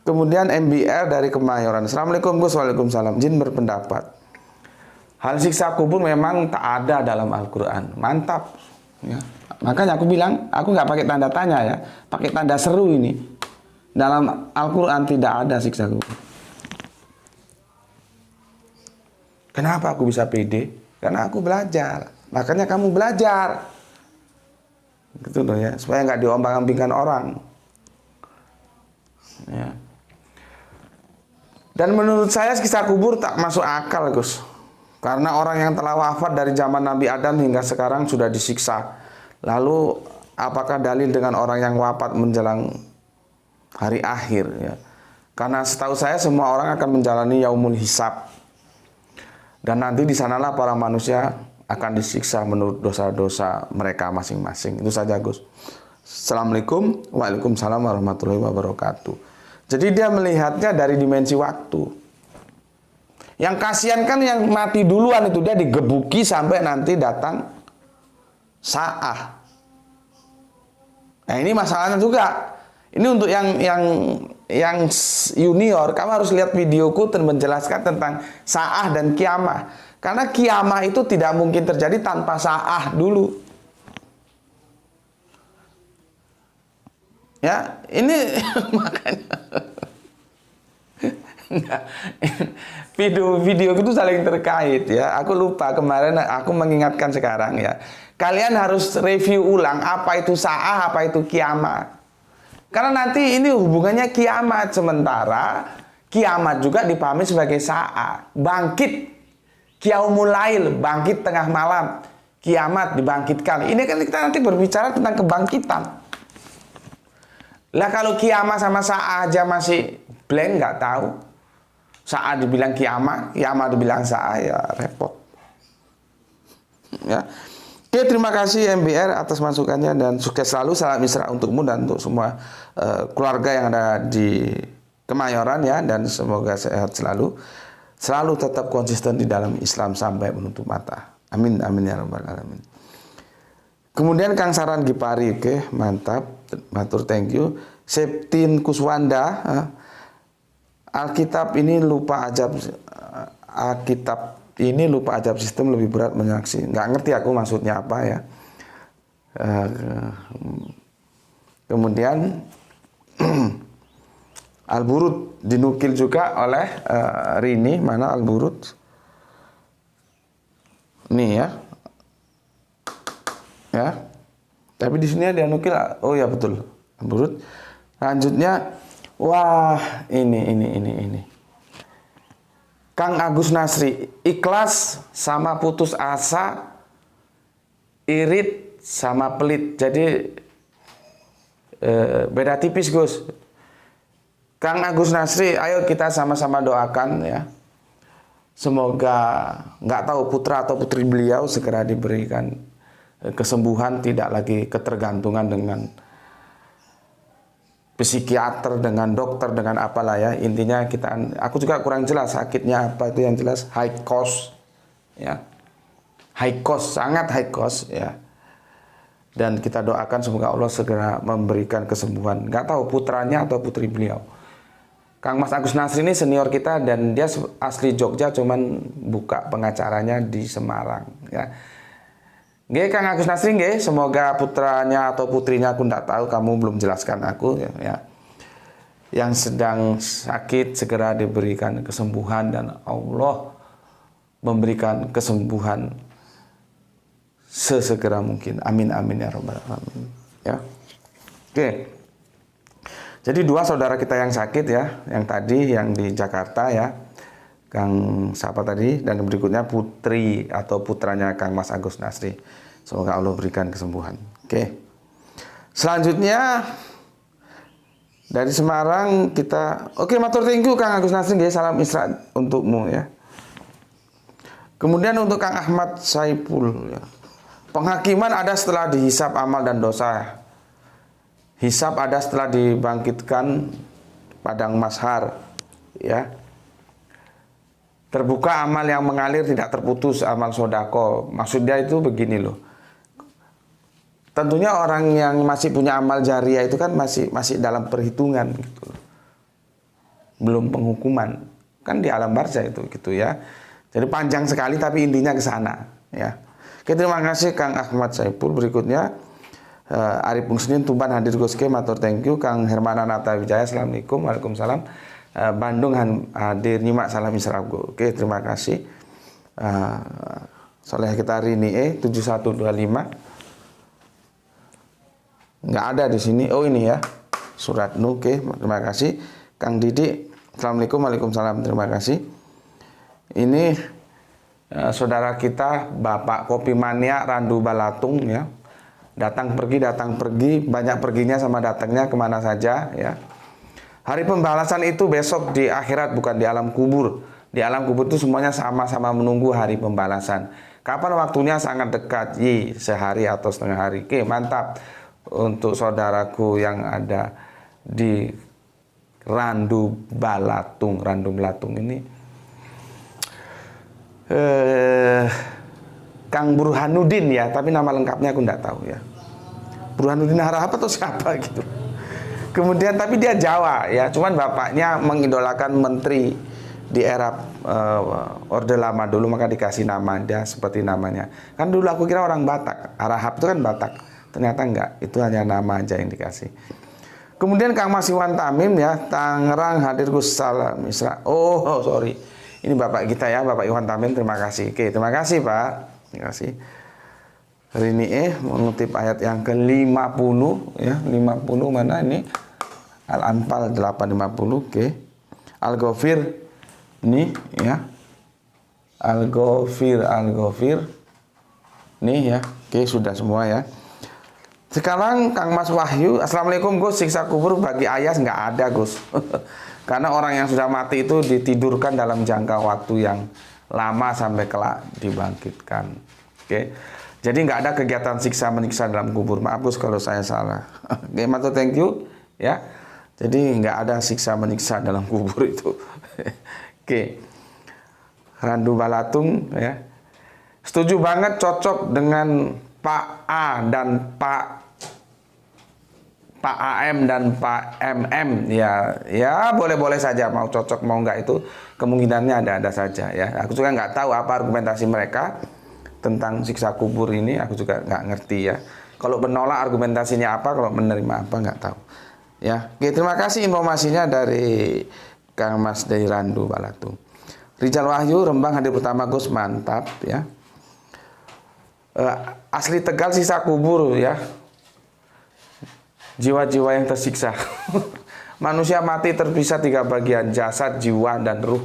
Kemudian MBR dari Kemayoran. Assalamualaikum Gus, waalaikumsalam. Jin berpendapat hal siksa kubur memang tak ada dalam Al-Quran. Mantap ya. Makanya aku bilang, aku nggak pakai tanda tanya ya, pakai tanda seru ini. Dalam Al-Quran tidak ada siksa kubur. Kenapa aku bisa pede? Karena aku belajar. Makanya kamu belajar. Gitu loh ya, supaya nggak diombang-ambingkan orang. Ya. Dan menurut saya siksa kubur tak masuk akal, Gus. Karena orang yang telah wafat dari zaman Nabi Adam hingga sekarang sudah disiksa. Lalu apakah dalil dengan orang yang wafat menjelang hari akhir ya? Karena setahu saya semua orang akan menjalani yaumul hisab. Dan nanti di sanalah para manusia akan disiksa menurut dosa-dosa mereka masing-masing. Itu saja, Gus. Assalamualaikum, waalaikumsalam warahmatullahi wabarakatuh. Jadi dia melihatnya dari dimensi waktu. Yang kasihan kan yang mati duluan itu, dia digebuki sampai nanti datang Sa'ah. Nah ini masalahnya juga. Ini untuk yang junior, kamu harus lihat videoku dan menjelaskan tentang Sa'ah dan kiamah. Karena kiamah itu tidak mungkin terjadi tanpa Sa'ah dulu. Ya, ini makanya video itu saling terkait ya. Aku lupa kemarin, aku mengingatkan sekarang ya. Kalian harus review ulang apa itu Sa'ah, apa itu kiamat. Karena nanti ini hubungannya kiamat, sementara kiamat juga dipahami sebagai Sa'ah, bangkit. Yaumul lail, bangkit tengah malam. Kiamat dibangkitkan. Ini kan kita nanti berbicara tentang kebangkitan. Lah kalau kiamat sama Sa'ah aja masih blank, nggak tahu. Sa'ah dibilang kiamat, kiamat dibilang Sa'ah, ya repot. Ya. Oke, terima kasih MBR atas masukannya dan sukses selalu. Salam Isra untukmu dan untuk semua keluarga yang ada di Kemayoran ya, dan semoga sehat selalu. Selalu tetap konsisten di dalam Islam sampai menutup mata. Amin, amin ya rabbal alamin. Kemudian Kang Saran Gipari, oke, mantap, matur, thank you. Septin Kuswanda, Alkitab ini lupa ajab sistem lebih berat menyaksi. Nggak ngerti aku maksudnya apa ya. Kemudian Al-Burud dinukil juga oleh Rini. Mana Al-Burud? Nih ya. Ya. Tapi di sini dia nukil. Oh ya betul. Al-Burud. Lanjutnya, wah, ini. Kang Agus Nasri, ikhlas sama putus asa, irit sama pelit. Jadi beda tipis, Gus. Kang Agus Nasri, ayo kita sama-sama doakan ya. Semoga nggak tahu putra atau putri beliau segera diberikan kesembuhan, tidak lagi ketergantungan dengan psikiater, dengan dokter, dengan apalah ya. Intinya aku juga kurang jelas sakitnya apa, itu yang jelas high cost ya. High cost, sangat high cost ya. Dan kita doakan semoga Allah segera memberikan kesembuhan. Nggak tahu putranya atau putri beliau. Kang Mas Agus Nasri ini senior kita dan dia asli Jogja, cuman buka pengacaranya di Semarang ya. Nggih Kang Agus Nasri nggih, semoga putranya atau putrinya, aku enggak tahu, kamu belum jelaskan aku ya. Yang sedang sakit segera diberikan kesembuhan dan Allah memberikan kesembuhan sesegera mungkin. Amin amin ya rabbal alamin. Ya. Oke. Jadi dua saudara kita yang sakit ya, yang tadi yang di Jakarta ya, Kang siapa tadi, dan berikutnya putri atau putranya Kang Mas Agus Nasri. Semoga Allah berikan kesembuhan. Oke. Selanjutnya dari Semarang kita, oke, matur thank you Kang Agus Nasri, salam Isra untukmu ya. Kemudian untuk Kang Ahmad Saipul ya. Penghakiman ada setelah dihisab amal dan dosa. Hisab ada setelah dibangkitkan padang mahsyar, ya. Terbuka amal yang mengalir tidak terputus, amal sodako. Maksudnya itu begini loh. Tentunya orang yang masih punya amal jariah itu kan masih dalam perhitungan gitu. Belum penghukuman. Kan di alam barzah itu gitu ya. Jadi panjang sekali tapi intinya ke sana, ya. Oke, terima kasih Kang Ahmad Saipul. Berikutnya Arif Musnin Tuban hadir goske matur thank you. Kang Hermana Nata Wijaya assalamualaikum. Waalaikumsalam. Bandung hadir nyimak salam israf. Oke, terima kasih. Soleh kita Rini 7125 nggak ada di sini. Oh ini ya surat Nu. Oke, terima kasih. Kang Didi assalamualaikum. Waalaikumsalam. Terima kasih. Ini saudara kita Bapak Kopi Mania Randu Balatung ya. Datang pergi, banyak perginya sama datangnya kemana saja ya. Hari pembalasan itu besok di akhirat, bukan di alam kubur. Di alam kubur itu semuanya sama-sama menunggu hari pembalasan. Kapan waktunya? Sangat dekat, sehari atau setengah hari. Oke, mantap. Untuk saudaraku yang ada di Randu Balatung ini Kang Burhanuddin ya, tapi nama lengkapnya aku enggak tahu ya. Burhanuddin Harahap atau siapa gitu. Kemudian tapi dia Jawa ya, cuman bapaknya mengidolakan menteri di era Orde Lama dulu, maka dikasih nama dia seperti namanya. Kan dulu aku kira orang Batak, Harahap itu kan Batak. Ternyata enggak, itu hanya nama aja yang dikasih. Kemudian Kang Mas Iwan Tamim ya, Tangerang hadir Gus salam Isra. Oh, sorry. Ini Bapak kita ya, Bapak Iwan Tamim, terima kasih. Oke, terima kasih Pak. Terima kasih. Rini mengutip ayat yang ke-50 ya, 50 mana ini? Al-Anfal 850. Oke. Al-Ghafir ini ya. Al-Ghafir nih ya. Oke, sudah semua ya. Sekarang Kang Mas Wahyu, assalamualaikum Gus. Siksa kubur bagi ayah nggak ada Gus. Karena orang yang sudah mati itu ditidurkan dalam jangka waktu yang lama sampai kelak dibangkitkan. Oke. Jadi nggak ada kegiatan siksa menyiksa dalam kubur. Maaf Gus kalau saya salah. Oke, matur thank you ya. Jadi nggak ada siksa menyiksa dalam kubur itu. Oke. Randu Balatung ya. Setuju banget, cocok dengan Pak A dan Pak AM dan Pak MM ya boleh-boleh saja, mau cocok mau enggak itu kemungkinannya ada saja ya. Aku juga nggak tahu apa argumentasi mereka tentang siksa kubur ini, aku juga nggak ngerti ya. Kalau menolak argumentasinya apa, kalau menerima apa nggak tahu ya. Oke, terima kasih informasinya dari Kang Mas dari Randu Balatung. Rijal Wahyu Rembang hadir pertama Gus, mantap ya. Asli Tegal sisa kubur ya. Jiwa-jiwa yang tersiksa. Manusia mati terpisah 3 bagian, jasad, jiwa, dan ruh.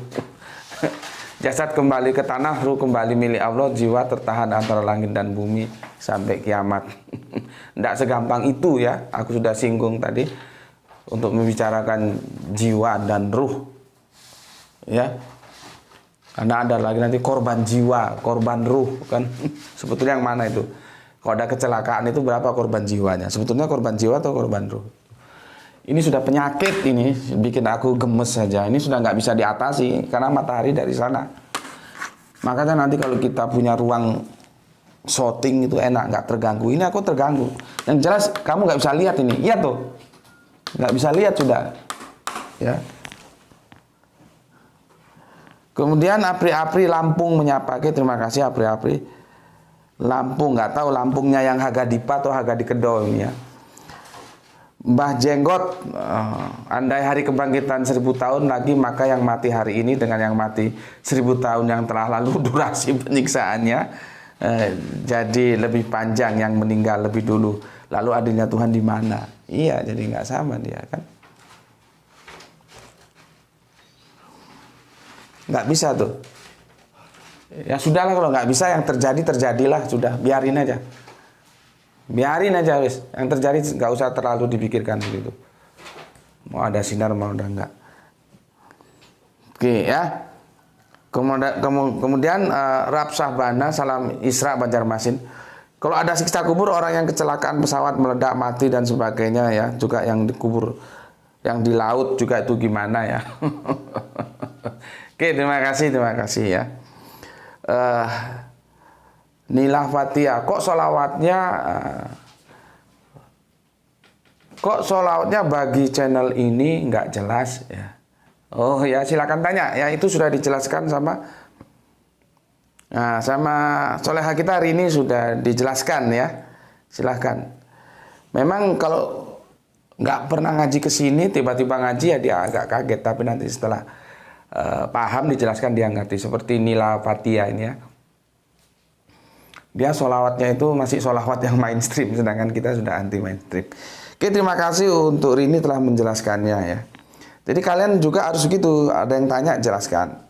Jasad kembali ke tanah, ruh kembali milik Allah, jiwa tertahan antara langit dan bumi sampai kiamat. Tidak segampang itu ya. Aku sudah singgung tadi untuk membicarakan jiwa dan ruh. Ya. Karena ada lagi nanti korban jiwa, korban ruh kan. Sebetulnya yang mana itu? Kalau ada kecelakaan itu berapa korban jiwanya? Sebetulnya korban jiwa atau korban ruh? Ini sudah penyakit, ini bikin aku gemes saja. Ini sudah nggak bisa diatasi karena matahari dari sana. Makanya nanti kalau kita punya ruang shooting itu enak, nggak terganggu. Ini aku terganggu. Yang jelas kamu nggak bisa lihat ini. Iya tuh, nggak bisa lihat sudah. Ya. Kemudian Apri Lampung menyapa. Oke, terima kasih Apri. Lampung, nggak tahu Lampungnya yang Hagadipa atau Hagadikedol ini ya. Mbah Jenggot, andai hari kebangkitan 1000 tahun lagi, maka yang mati hari ini dengan yang mati 1000 tahun yang telah lalu, durasi penyiksaannya jadi lebih panjang yang meninggal lebih dulu. Lalu adilnya Tuhan di mana? Iya, jadi nggak sama dia kan. Nggak bisa tuh. Ya sudahlah, kalau nggak bisa yang terjadilah, sudah biarin aja. Biarin aja wis. Yang terjadi nggak usah terlalu dipikirkan begitu. Mau ada sinar mau udah enggak. Oke ya. Kemudian Rap Sahbana salam Isra Banjarmasin. Kalau ada siksa kubur, orang yang kecelakaan pesawat meledak mati dan sebagainya ya, juga yang dikubur, yang di laut juga itu gimana ya? Oke, terima kasih ya. Nila Fatia, kok solawatnya bagi channel ini nggak jelas ya? Oh ya, silakan tanya ya, itu sudah dijelaskan sama Soleha kita hari ini sudah dijelaskan ya. Silahkan. Memang kalau nggak pernah ngaji ke sini, tiba-tiba ngaji ya dia agak kaget, tapi nanti setelah paham dijelaskan dia ngerti. Seperti Nila Fatia ini ya, dia solawatnya itu masih solawat yang mainstream, sedangkan kita sudah anti mainstream. Oke, terima kasih untuk Rini telah menjelaskannya ya. Jadi kalian juga harus gitu, ada yang tanya jelaskan.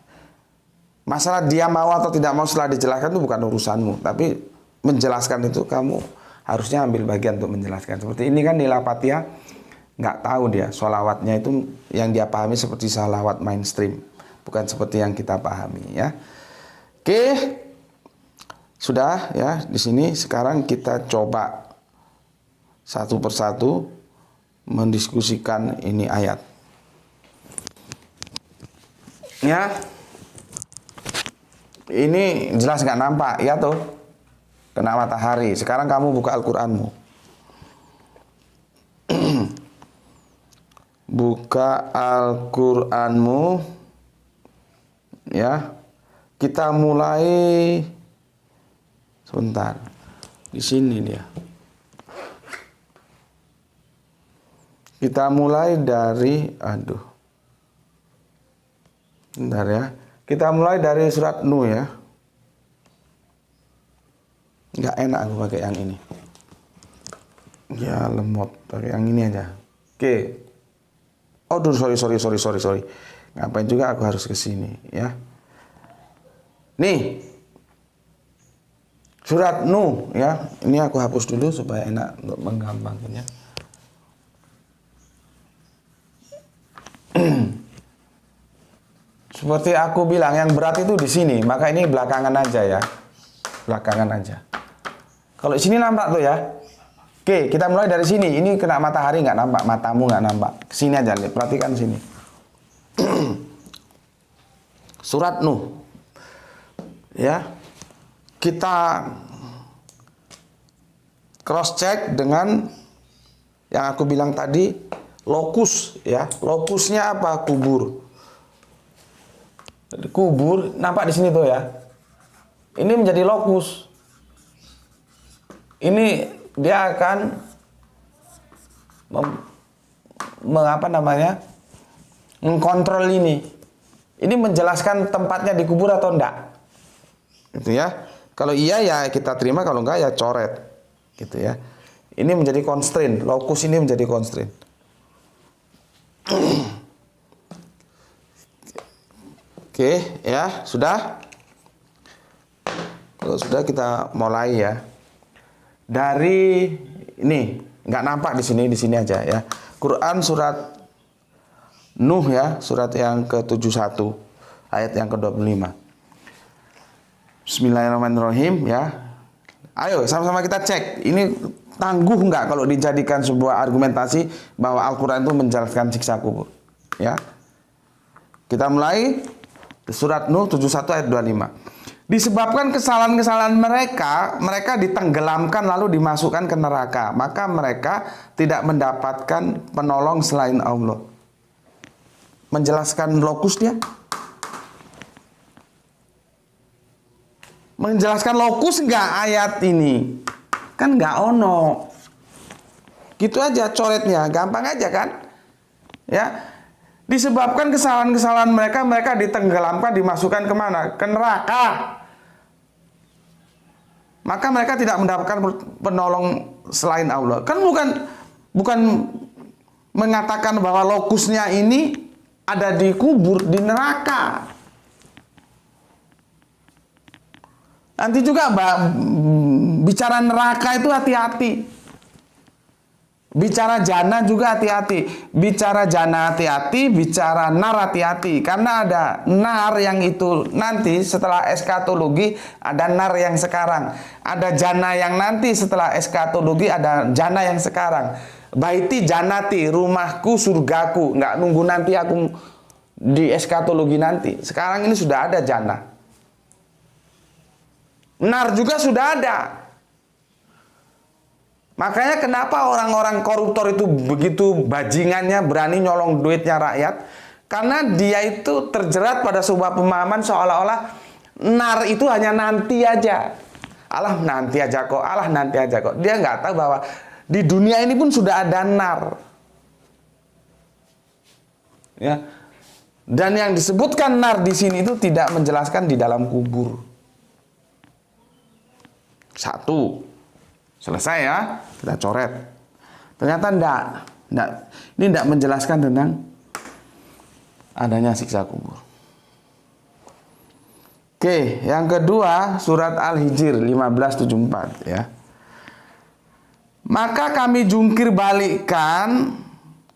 Masalah dia mau atau tidak mau setelah dijelaskan itu bukan urusanmu, tapi menjelaskan itu kamu harusnya ambil bagian untuk menjelaskan. Seperti ini kan Nila Fatia nggak tahu dia solawatnya itu yang dia pahami seperti solawat mainstream, bukan seperti yang kita pahami ya. Oke, sudah ya di sini. Sekarang kita coba satu persatu mendiskusikan ini ayat. Ya, ini jelas nggak nampak ya tuh, kena matahari. Sekarang kamu buka Al-Quranmu, buka Al-Quranmu ya. Kita mulai sebentar di sini dia. Kita mulai dari bentar ya. Kita mulai dari surat Nuh ya. Nggak enak aku pakai yang ini. Ya lemot, pakai yang ini aja. Oke. Oh, sorry. Ngapain juga aku harus ke sini ya. Nih. Surat Nuh ya. Ini aku hapus dulu supaya enak untuk menggampangkannya. Seperti aku bilang, yang berat itu di sini, maka ini belakangan aja ya. Belakangan aja. Kalau di sini nampak tuh ya. Oke, kita mulai dari sini. Ini kena matahari nggak nampak, matamu nggak nampak. Sini aja, lihat, perhatikan sini. Surat Nuh. Ya. Kita cross check dengan yang aku bilang tadi, lokus ya. Lokusnya apa? Kubur. Kubur nampak di sini tuh ya. Ini menjadi lokus. Ini dia akan mengkontrol ini. Ini menjelaskan tempatnya dikubur atau enggak. Gitu ya. Kalau iya ya kita terima, kalau enggak ya coret. Gitu ya. Ini menjadi constraint, lokus ini menjadi constraint. Oke, ya, sudah. Kalau sudah kita mulai ya. Dari ini nggak nampak di sini aja ya. Quran surat Nuh ya, surat yang ke-71 ayat yang ke-25. Bismillahirrahmanirrahim ya. Ayo sama-sama kita cek. Ini tangguh nggak kalau dijadikan sebuah argumentasi bahwa Al-Quran itu menjelaskan siksa kubur ya. Kita mulai surat Nuh 71 ayat 25. Disebabkan kesalahan-kesalahan mereka ditenggelamkan lalu dimasukkan ke neraka. Maka mereka tidak mendapatkan penolong selain Allah. Menjelaskan lokusnya. Menjelaskan lokus enggak ayat ini? Kan enggak ono. Gitu aja coretnya, gampang aja kan? Ya. Disebabkan kesalahan-kesalahan mereka ditenggelamkan, dimasukkan kemana? Ke neraka. Maka mereka tidak mendapatkan penolong selain Allah. Kan bukan mengatakan bahwa lokusnya ini ada di kubur, di neraka. Nanti juga bicara neraka itu hati-hati. Bicara jana juga hati-hati. Bicara jana hati-hati, bicara nar hati-hati. Karena ada nar yang itu nanti setelah eskatologi, ada nar yang sekarang. Ada jana yang nanti setelah eskatologi, ada jana yang sekarang. Baiti janati, rumahku surgaku. Nggak nunggu nanti aku di eskatologi nanti. Sekarang ini sudah ada jana. Nar juga sudah ada. Makanya kenapa orang-orang koruptor itu begitu bajingannya berani nyolong duitnya rakyat? Karena dia itu terjerat pada sebuah pemahaman seolah-olah nar itu hanya nanti aja. Allah nanti aja kok, Allah nanti aja kok. Dia nggak tahu bahwa di dunia ini pun sudah ada nar. Ya. Dan yang disebutkan nar di sini itu tidak menjelaskan di dalam kubur. Satu. Selesai ya, kita coret. Ternyata enggak. Ini enggak menjelaskan tentang adanya siksa kubur. Oke, yang kedua surat Al-Hijr 1574 ya. Maka kami jungkir balikkan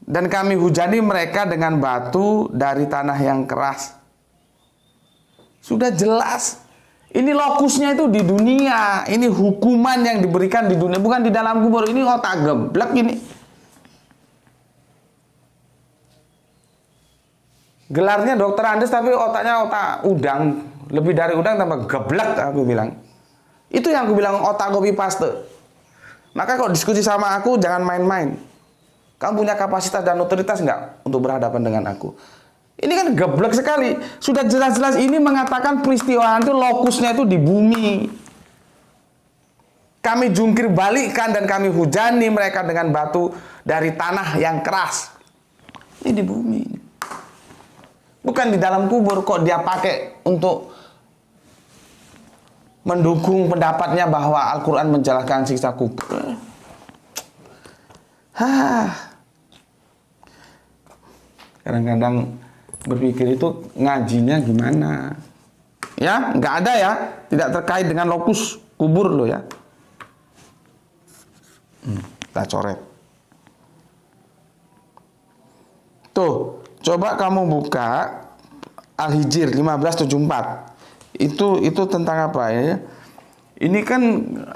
dan kami hujani mereka dengan batu dari tanah yang keras. Sudah jelas. Ini lokusnya itu di dunia. Ini hukuman yang diberikan di dunia, bukan di dalam kubur. Ini otak geblek ini. Gelarnya dokter Andes tapi otaknya otak udang. Lebih dari udang tambah geblek aku bilang. Itu yang aku bilang otak copy paste. Maka kalau diskusi sama aku jangan main-main. Kamu punya kapasitas dan otoritas nggak untuk berhadapan dengan aku? Ini kan geblek sekali. Sudah jelas-jelas ini mengatakan peristiwa itu lokusnya itu di bumi. Kami jungkir balikkan dan kami hujani mereka dengan batu dari tanah yang keras. Ini di bumi. Bukan di dalam kubur. Kok dia pakai untuk mendukung pendapatnya bahwa Al-Quran menjelaskan siksa kubur. Kadang-kadang berpikir itu ngajinya gimana ya, nggak ada ya, tidak terkait dengan lokus kubur lo ya. Kita coret tuh, coba kamu buka Al-Hijr 1574. Itu tentang apa ya? Ini kan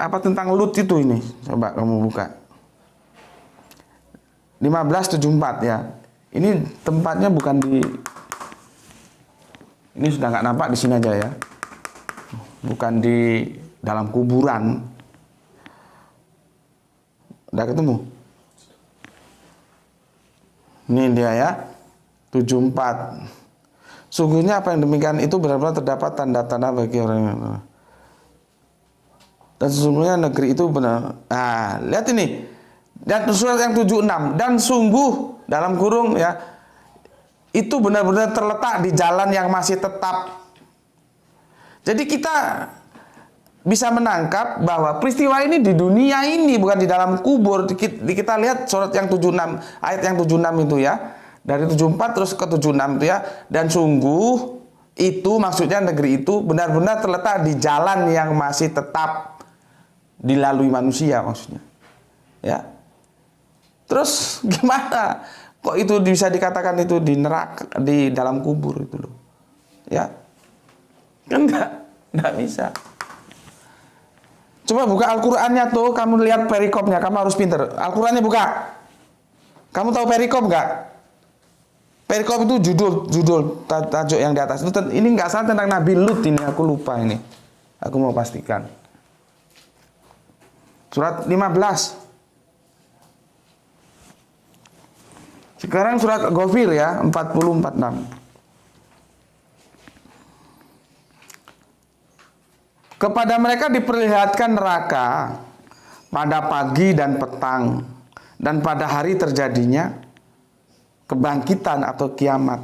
apa, tentang Lut itu ini. Coba kamu buka 1574 ya. Ini tempatnya bukan di, ini sudah nggak nampak di sini aja ya. Bukan di dalam kuburan. Udah ketemu? Ini dia ya. 74. Sungguhnya apa yang demikian itu benar-benar terdapat tanda-tanda bagi orang yang, dan sesungguhnya negeri itu benar. Nah, lihat ini. Dan surat yang 76. Dan sungguh dalam kurung ya, itu benar-benar terletak di jalan yang masih tetap. Jadi kita bisa menangkap bahwa peristiwa ini di dunia ini, bukan di dalam kubur. Kita lihat surat yang 76, ayat yang 76 itu ya. Dari 74 terus ke 76 itu ya. Dan sungguh itu maksudnya negeri itu benar-benar terletak di jalan yang masih tetap dilalui manusia maksudnya. Ya. Terus gimana? Kok itu bisa dikatakan itu di neraka, di dalam kubur itu loh. Ya. Kan enggak bisa. Coba buka Al-Qur'annya tuh, kamu lihat perikopnya, kamu harus pinter. Al-Qur'annya buka. Kamu tahu perikop enggak? Perikop itu judul tajuk yang di atas. Ini enggak salah tentang Nabi Lut ini, aku lupa ini. Aku mau pastikan. Surat 15. Sekarang surat Ghafir ya, 40-46. Kepada mereka diperlihatkan neraka pada pagi dan petang, dan pada hari terjadinya kebangkitan atau kiamat.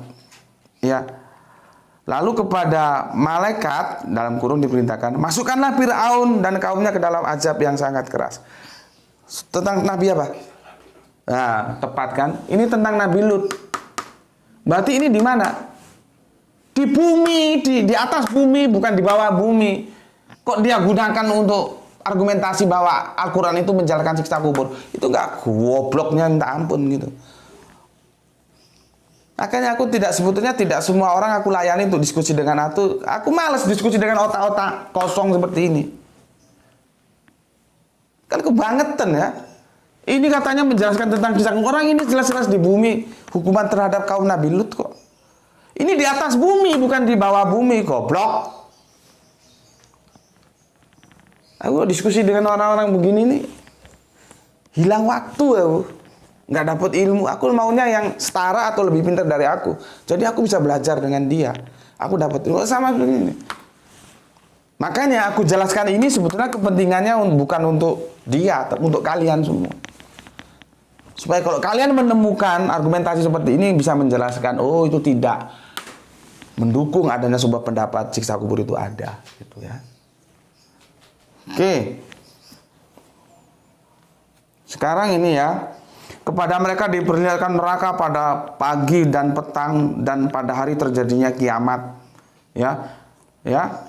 Ya. Lalu kepada malaikat dalam kurung diperintahkan, masukkanlah Fir'aun dan kaumnya ke dalam azab yang sangat keras. Tentang Nabi apa? Nah, tepat kan? Ini tentang Nabi Lut. Berarti ini di mana? Di bumi, di atas bumi, bukan di bawah bumi. Kok dia gunakan untuk argumentasi bahwa Al-Quran itu menjalankan siksa kubur, itu nggak gobloknya minta ampun gitu. Makanya aku sebetulnya tidak semua orang aku layani untuk diskusi dengan aku malas diskusi dengan otak-otak kosong seperti ini. Kan kebangetan ya. Ini katanya menjelaskan tentang kisah orang, ini jelas-jelas di bumi hukuman terhadap kaum Nabi Lut kok. Ini di atas bumi, bukan di bawah bumi, goblok. Aku diskusi dengan orang-orang begini nih, hilang waktu aku. Nggak dapat ilmu. Aku maunya yang setara atau lebih pintar dari aku. Jadi aku bisa belajar dengan dia. Aku dapat ilmu sama begini. Makanya aku jelaskan ini sebetulnya kepentingannya bukan untuk dia, tapi untuk kalian semua. Supaya kalau kalian menemukan argumentasi seperti ini bisa menjelaskan, oh itu tidak mendukung adanya sebuah pendapat siksa kubur itu ada, gitu ya. Oke. Sekarang ini ya, kepada mereka diperlihatkan neraka pada pagi dan petang dan pada hari terjadinya kiamat. Ya. Ya.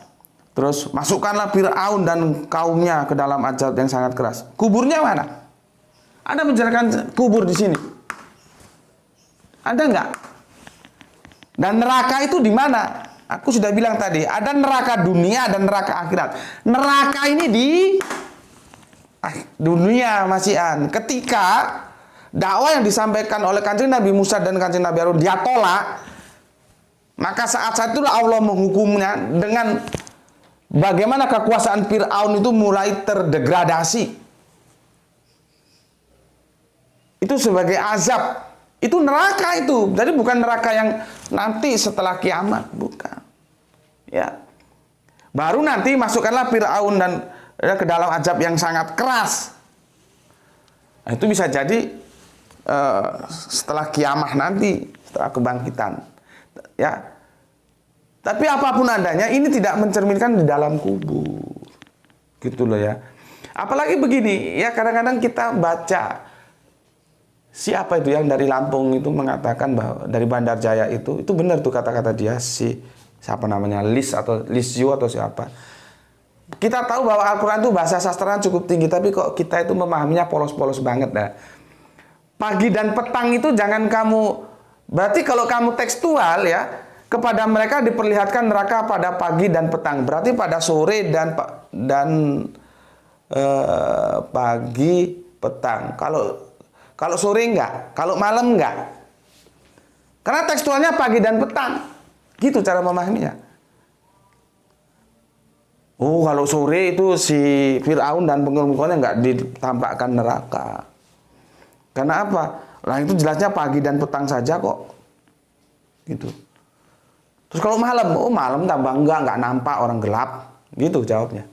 Terus masukkanlah Fir'aun dan kaumnya ke dalam azab yang sangat keras. Kuburnya mana? Ada menjelaskan kubur di sini? Ada nggak? Dan neraka itu di mana? Aku sudah bilang tadi, ada neraka dunia dan neraka akhirat. Neraka ini di dunia masihan. Ketika dakwah yang disampaikan oleh Kanjeng Nabi Musa dan Kanjeng Nabi Harun dia tolak, maka saat itulah Allah menghukumnya dengan bagaimana kekuasaan Fir'aun itu mulai terdegradasi. Itu sebagai azab. Itu neraka itu. Jadi bukan neraka yang nanti setelah kiamat, bukan. Ya. Baru nanti masukkanlah Fir'aun dan ke dalam azab yang sangat keras. Nah, itu bisa jadi setelah kiamat nanti, setelah kebangkitan. Ya. Tapi apapun adanya, ini tidak mencerminkan di dalam kubur. Gitu loh ya. Apalagi begini, ya kadang-kadang kita baca, siapa itu yang dari Lampung itu mengatakan bahwa dari Bandar Jaya itu benar tuh kata-kata dia, siapa namanya, Lisyu atau siapa. Kita tahu bahwa Al-Quran itu bahasa sastra cukup tinggi, tapi kok kita itu memahaminya polos-polos banget dah. Pagi dan petang itu jangan kamu, berarti kalau kamu tekstual ya, kepada mereka diperlihatkan neraka pada pagi dan petang. Berarti pada sore dan pagi petang. Kalau sore enggak, kalau malam enggak. Karena tekstualnya pagi dan petang. Gitu cara memahaminya. Oh, kalau sore itu si Fir'aun dan pengikutnya enggak ditampakkan neraka. Karena apa? Nah, itu jelasnya pagi dan petang saja kok. Gitu. Terus kalau malam, oh malam tambah enggak nampak, orang gelap. Gitu jawabnya.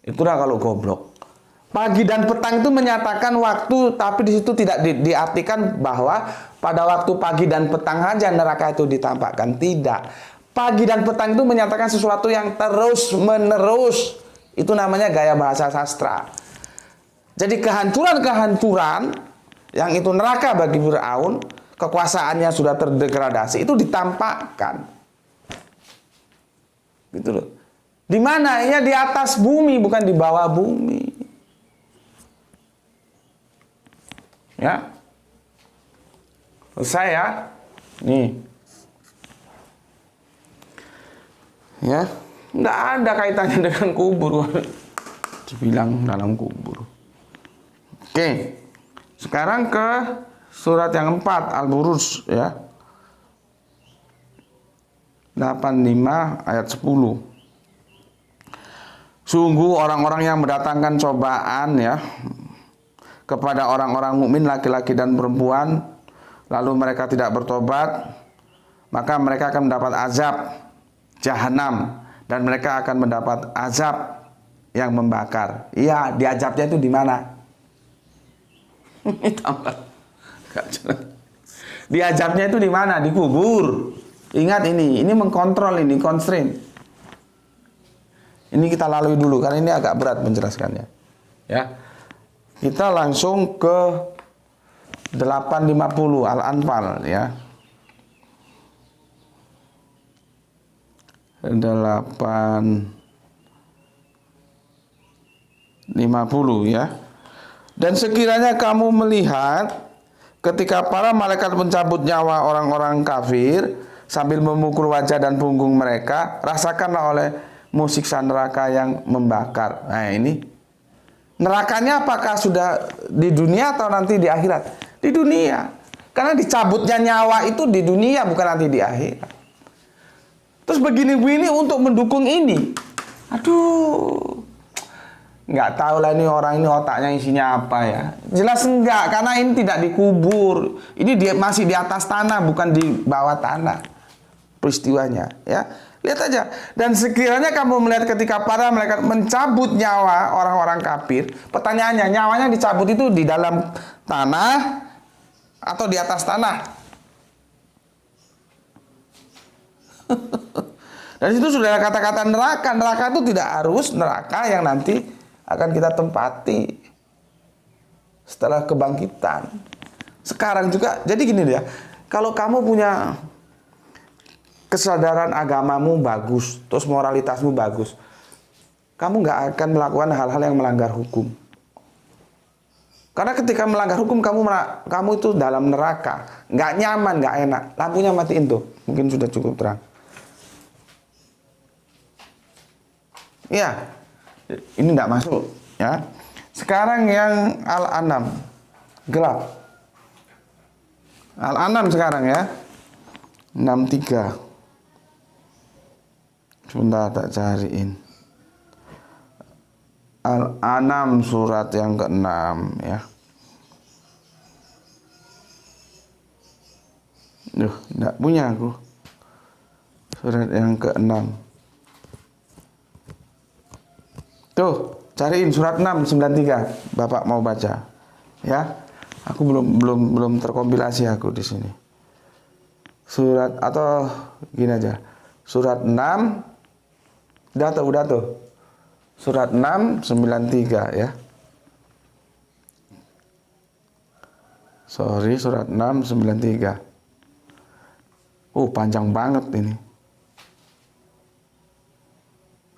Itulah kalau goblok. Pagi dan petang itu menyatakan waktu, tapi di situ tidak diartikan bahwa pada waktu pagi dan petang saja neraka itu ditampakkan. Tidak. Pagi dan petang itu menyatakan sesuatu yang terus menerus. Itu namanya gaya bahasa sastra. Jadi kehancuran-kehancuran yang itu neraka bagi Fir'aun, kekuasaannya sudah terdegradasi, itu ditampakkan. Gitu loh. Di mana? Ya di atas bumi, bukan di bawah bumi. Ya, selesai ya. Nih, ya, nggak ada kaitannya dengan kubur. Dibilang dalam kubur. Oke, sekarang ke surat yang 4 Al-Buruj ya. 85 ayat 10. Sungguh orang-orang yang mendatangkan cobaan ya kepada orang-orang mukmin laki-laki dan perempuan, lalu mereka tidak bertobat, maka mereka akan mendapat azab jahanam dan mereka akan mendapat azab yang membakar. Iya, diazabnya itu di mana? Diazabnya itu di mana? Di kubur. Ingat ini mengkontrol, ini constraint. Ini kita lalui dulu karena ini agak berat menjelaskannya. Ya. Kita langsung ke 850 Al-Anfal ya. 8 50 ya. Dan sekiranya kamu melihat ketika para malaikat mencabut nyawa orang-orang kafir sambil memukul wajah dan punggung mereka, rasakanlah olehmu siksa neraka yang membakar. Nah ini, nerakanya apakah sudah di dunia atau nanti di akhirat? Di dunia. Karena dicabutnya nyawa itu di dunia, bukan nanti di akhirat. Terus begini-begini untuk mendukung ini. Aduh, nggak tahu lah ini orang ini otaknya isinya apa ya. Jelas enggak, karena ini tidak dikubur. Ini dia masih di atas tanah, bukan di bawah tanah peristiwanya ya. Lihat aja. Dan sekiranya kamu melihat ketika para malaikat mencabut nyawa orang-orang kafir, pertanyaannya, nyawanya dicabut itu di dalam tanah atau di atas tanah? Dan itu sudah ada kata-kata neraka. Neraka itu tidak harus neraka yang nanti akan kita tempati setelah kebangkitan. Sekarang juga, jadi gini ya, kalau kamu punya kesadaran agamamu bagus, terus moralitasmu bagus, kamu nggak akan melakukan hal-hal yang melanggar hukum. Karena ketika melanggar hukum, kamu itu dalam neraka, nggak nyaman, nggak enak. Lampunya matiin tuh, mungkin sudah cukup terang. Iya, ini tidak masuk ya. Sekarang yang Al-An'am gelap. Al-An'am sekarang ya. 63. Sebentar tak cariin. Al-An'am surat yang ke-6 ya. Duh, enggak punya aku. Surat yang ke-6. Tuh, cariin surat 693. Bapak mau baca. Ya. Aku belum terkompilasi aku di sini. Surat atau gini aja. Surat 6 udah tuh. Surat 693 ya. Sorry, surat 693. Panjang banget ini.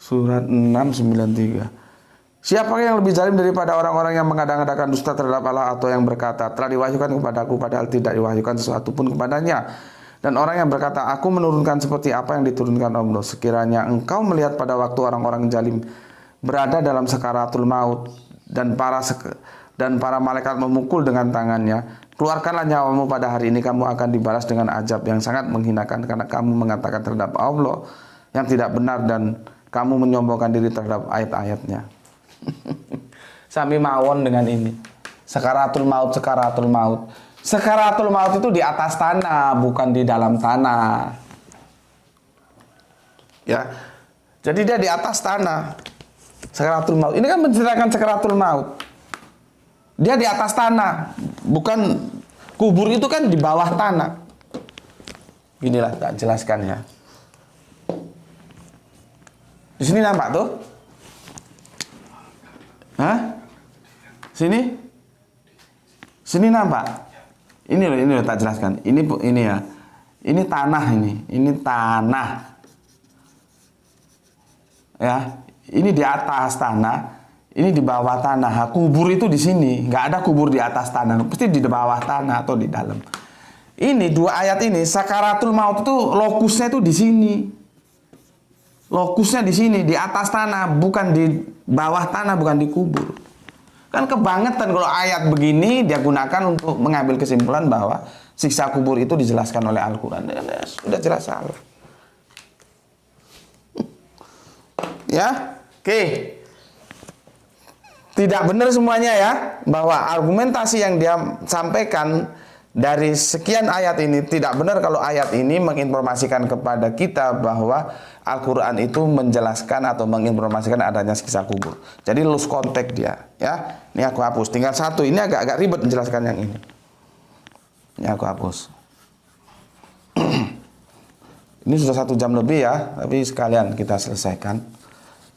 Surat 693. Siapa yang lebih zalim daripada orang-orang yang mengada-ngadakan dusta terhadap Allah atau yang berkata, telah diwahyukan kepadaku padahal tidak diwahyukan sesuatu pun kepadanya. Dan orang yang berkata, aku menurunkan seperti apa yang diturunkan Allah. Sekiranya engkau melihat pada waktu orang-orang zalim berada dalam sakaratul maut dan para malaikat memukul dengan tangannya, keluarkanlah nyawamu pada hari ini, kamu akan dibalas dengan azab yang sangat menghinakan karena kamu mengatakan terhadap Allah yang tidak benar dan kamu menyombongkan diri terhadap ayat-ayatnya. Sami mawon dengan ini. Sakaratul maut, sakaratul maut. Sakaratul maut itu di atas tanah, bukan di dalam tanah. Ya. Jadi dia di atas tanah. Sakaratul maut. Ini kan menceritakan sakaratul maut. Dia di atas tanah, bukan kubur itu kan di bawah tanah. Inilah tak jelaskan ya. Di sini nampak tuh? Hah? Sini? Sini nampak? Ini loh tak jelaskan. Ini ya. Ini tanah ini. Ini tanah. Ya, ini di atas tanah, ini di bawah tanah. Kubur itu di sini. Nggak ada kubur di atas tanah. Pasti di bawah tanah atau di dalam. Ini dua ayat ini, sakaratul maut itu lokusnya itu di sini. Lokusnya di sini, di atas tanah, bukan di bawah tanah, bukan di kubur. Kan kebangetan kalau ayat begini dia gunakan untuk mengambil kesimpulan bahwa siksa kubur itu dijelaskan oleh Al-Quran. Sudah jelas salah. Ya, oke. Tidak benar semuanya ya, bahwa argumentasi yang dia sampaikan dari sekian ayat ini tidak benar kalau ayat ini menginformasikan kepada kita bahwa Al-Quran itu menjelaskan atau menginformasikan adanya siksa kubur. Jadi lose konteks dia, ya. Ini aku hapus. Tinggal satu. Ini agak ribet menjelaskan yang ini. Ini aku hapus. Ini sudah 1 jam lebih ya, tapi sekalian kita selesaikan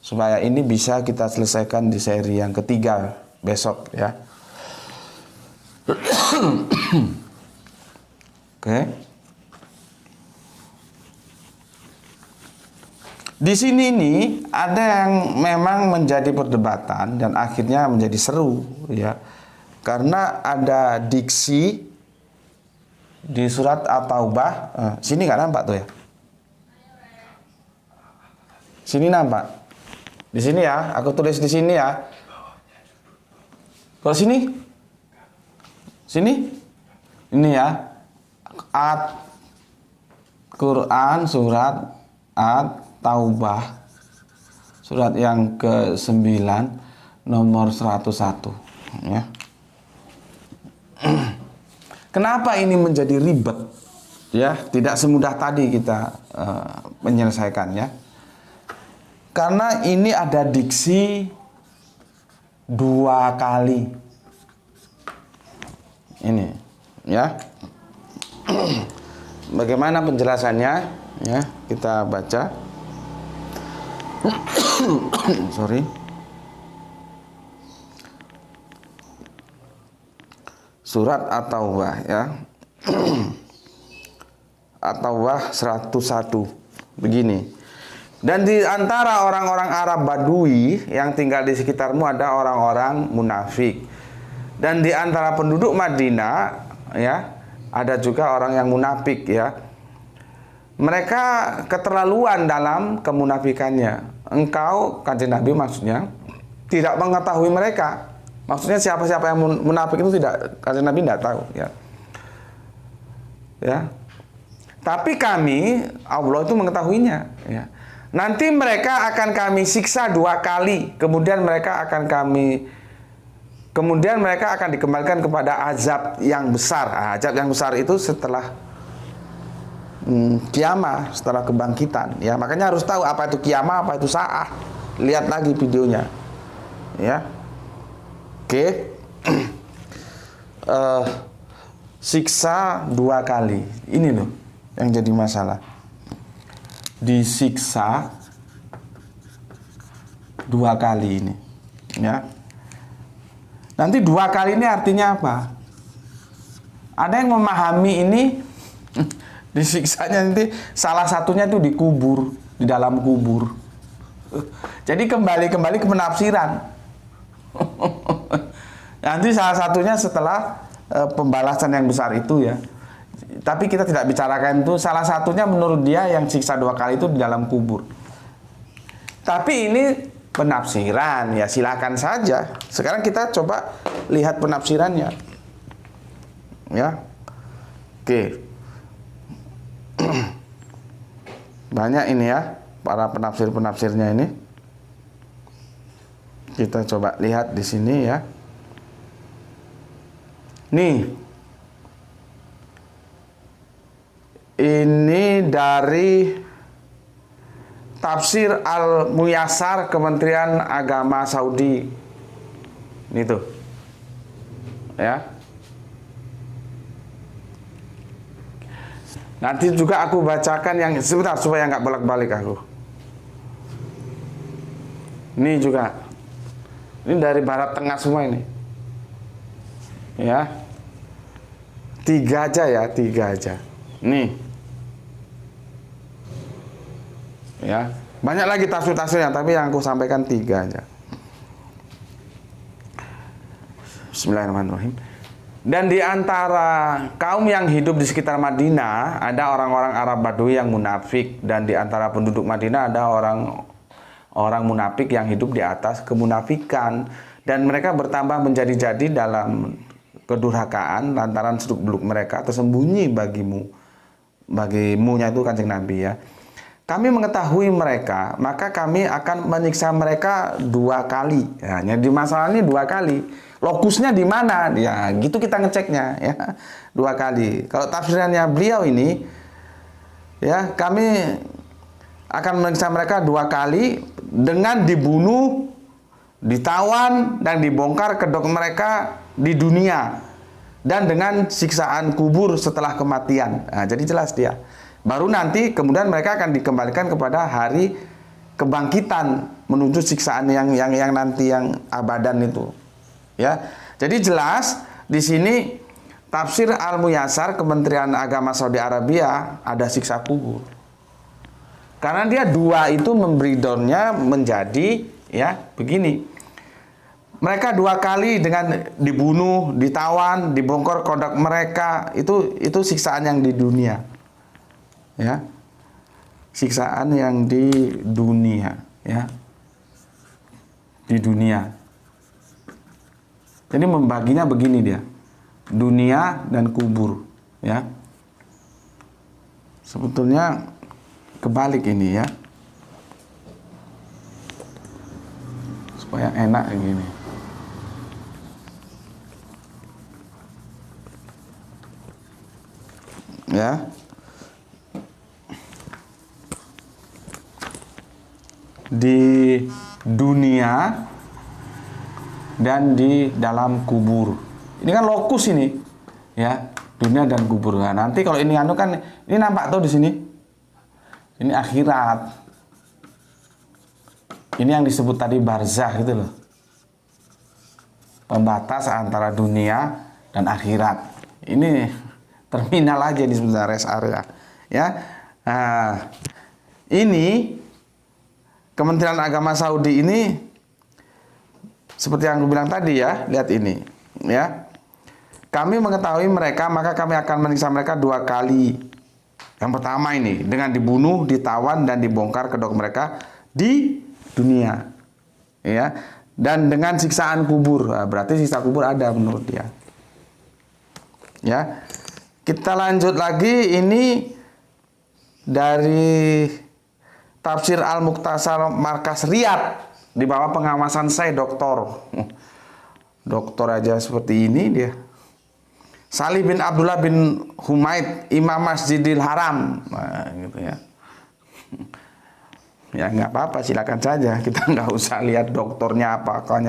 supaya ini bisa kita selesaikan di seri yang ketiga besok ya. Oke. Di sini nih ada yang memang menjadi perdebatan dan akhirnya menjadi seru ya. Karena ada diksi di surat At-Taubah, sini nggak nampak tuh ya? Sini nampak. Di sini ya, aku tulis di sini ya. Kalau sini? Sini? Ini ya. Quran surat At-Taubah. Surat yang ke-9 nomor 101 ya. Kenapa ini menjadi ribet? Ya, tidak semudah tadi kita menyelesaikannya. Karena ini ada diksi 2 kali. Ini, ya. Bagaimana penjelasannya? Ya, kita baca. Sorry. Surat At-Taubah ya. At-Taubah 101. Begini. Dan di antara orang-orang Arab Badui yang tinggal di sekitarmu ada orang-orang munafik. Dan di antara penduduk Madinah ya, ada juga orang yang munafik ya. Mereka keterlaluan dalam kemunafikannya. Engkau, kanjeng Nabi maksudnya, tidak mengetahui mereka. Maksudnya siapa-siapa yang munafik itu tidak, kanjeng Nabi tidak tahu ya. Ya. Tapi kami, Allah itu mengetahuinya ya. Nanti mereka akan kami siksa 2 kali, kemudian mereka akan dikembalikan kepada azab yang besar. Azab yang besar itu setelah kiamah, setelah kebangkitan ya. Makanya harus tahu apa itu kiamah, apa itu saah. Lihat lagi videonya ya. Oke. Siksa 2 kali. Ini loh yang jadi masalah. Disiksa 2 kali ini ya. Nanti 2 kali ini artinya apa? Ada yang memahami ini disiksanya nanti salah satunya itu dikubur, di dalam kubur. Jadi kembali ke penafsiran. Nanti salah satunya setelah pembalasan yang besar itu ya. Tapi kita tidak bicarakan itu. Salah satunya menurut dia yang siksa 2 kali itu di dalam kubur. Tapi ini penafsiran ya, silakan saja. Sekarang kita coba lihat penafsirannya. Ya. Oke. Banyak ini ya para penafsir-penafsirnya ini. Kita coba lihat di sini ya. Nih. Ini dari Tafsir Al-Muyassar Kementerian Agama Saudi. Ini tuh. Ya. Nanti juga aku bacakan yang sebentar supaya nggak bolak-balik aku. Ini juga. Ini dari barat tengah semua ini. Ya. 3 aja ya, 3 aja. Nih. Ya, banyak lagi tafsir-tafsirnya, tapi yang aku sampaikan 3 aja. Bismillahirrahmanirrahim. Dan di antara kaum yang hidup di sekitar Madinah ada orang-orang Arab Badui yang munafik, dan di antara penduduk Madinah ada orang munafik yang hidup di atas kemunafikan, dan mereka bertambah menjadi-jadi dalam kedurhakaan lantaran seluk-beluk mereka tersembunyi bagimunya itu kanjeng Nabi ya. Kami mengetahui mereka, maka kami akan menyiksa mereka 2 kali. Ya, jadi masalahnya 2 kali. Lokusnya di mana? Ya, gitu kita ngeceknya ya. 2 kali. Kalau tafsirannya beliau ini, ya, kami akan menyiksa mereka 2 kali dengan dibunuh, ditawan, dan dibongkar kedok mereka di dunia, dan dengan siksaan kubur setelah kematian. Nah, jadi jelas dia. Baru nanti kemudian mereka akan dikembalikan kepada hari kebangkitan menuju siksaan yang nanti yang abadan itu. Ya. Jadi jelas di sini Tafsir Al-Muyassar Kementerian Agama Saudi Arabia ada siksa kubur. Karena dia dua itu membreakdownnya menjadi ya begini. Mereka dua kali dengan dibunuh, ditawan, dibongkar kodok mereka, itu siksaan yang di dunia. Ya. Siksaan yang di dunia, ya. Di dunia. Jadi membaginya begini dia. Dunia dan kubur, ya. Sebetulnya kebalik ini ya. Supaya enak gini. Ya. Di dunia dan di dalam kubur. Ini kan lokus ini. Ya, dunia dan kubur. Nah, nanti kalau ini kan ini nampak tuh di sini. Ini akhirat. Ini yang disebut tadi barzakh gitu loh. Pembatas antara dunia dan akhirat. Ini terminal aja di sebelah rest area. Ya. Nah, ini Kementerian Agama Saudi ini seperti yang aku bilang tadi ya, lihat ini, ya. Kami mengetahui mereka, maka kami akan menyiksa mereka dua kali. Yang pertama ini dengan dibunuh, ditawan dan dibongkar kedok mereka di dunia, ya. Dan dengan siksaan kubur. Nah, berarti siksa kubur ada menurut dia. Ya. Kita lanjut lagi, ini dari Tafsir Al-Mukhtasar Markas Riyadh di bawah pengawasan saya doktor. Doktor aja seperti ini dia. Salih bin Abdullah bin Humaid, Imam Masjidil Haram. Nah, gitu ya. Ya nggak apa-apa, silakan saja. Kita nggak usah lihat doktornya apa, kok.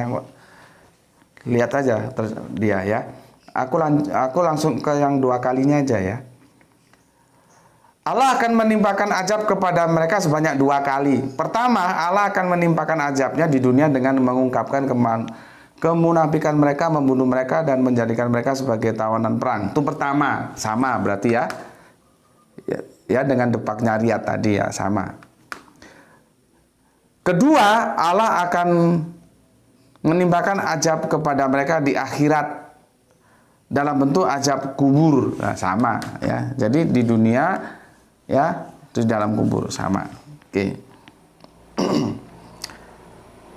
Lihat aja dia ya. Aku langsung ke yang dua kalinya aja ya. Allah akan menimpakan azab kepada mereka sebanyak dua kali. Pertama, Allah akan menimpakan azabnya di dunia dengan mengungkapkan kemunafikan mereka, membunuh mereka, dan menjadikan mereka sebagai tawanan perang. Itu pertama, sama berarti ya. Ya dengan depaknya Riyadh tadi ya, sama. Kedua, Allah akan menimpakan azab kepada mereka di akhirat dalam bentuk azab kubur. Nah, sama ya. Jadi di dunia ya, di dalam kubur sama. Oke.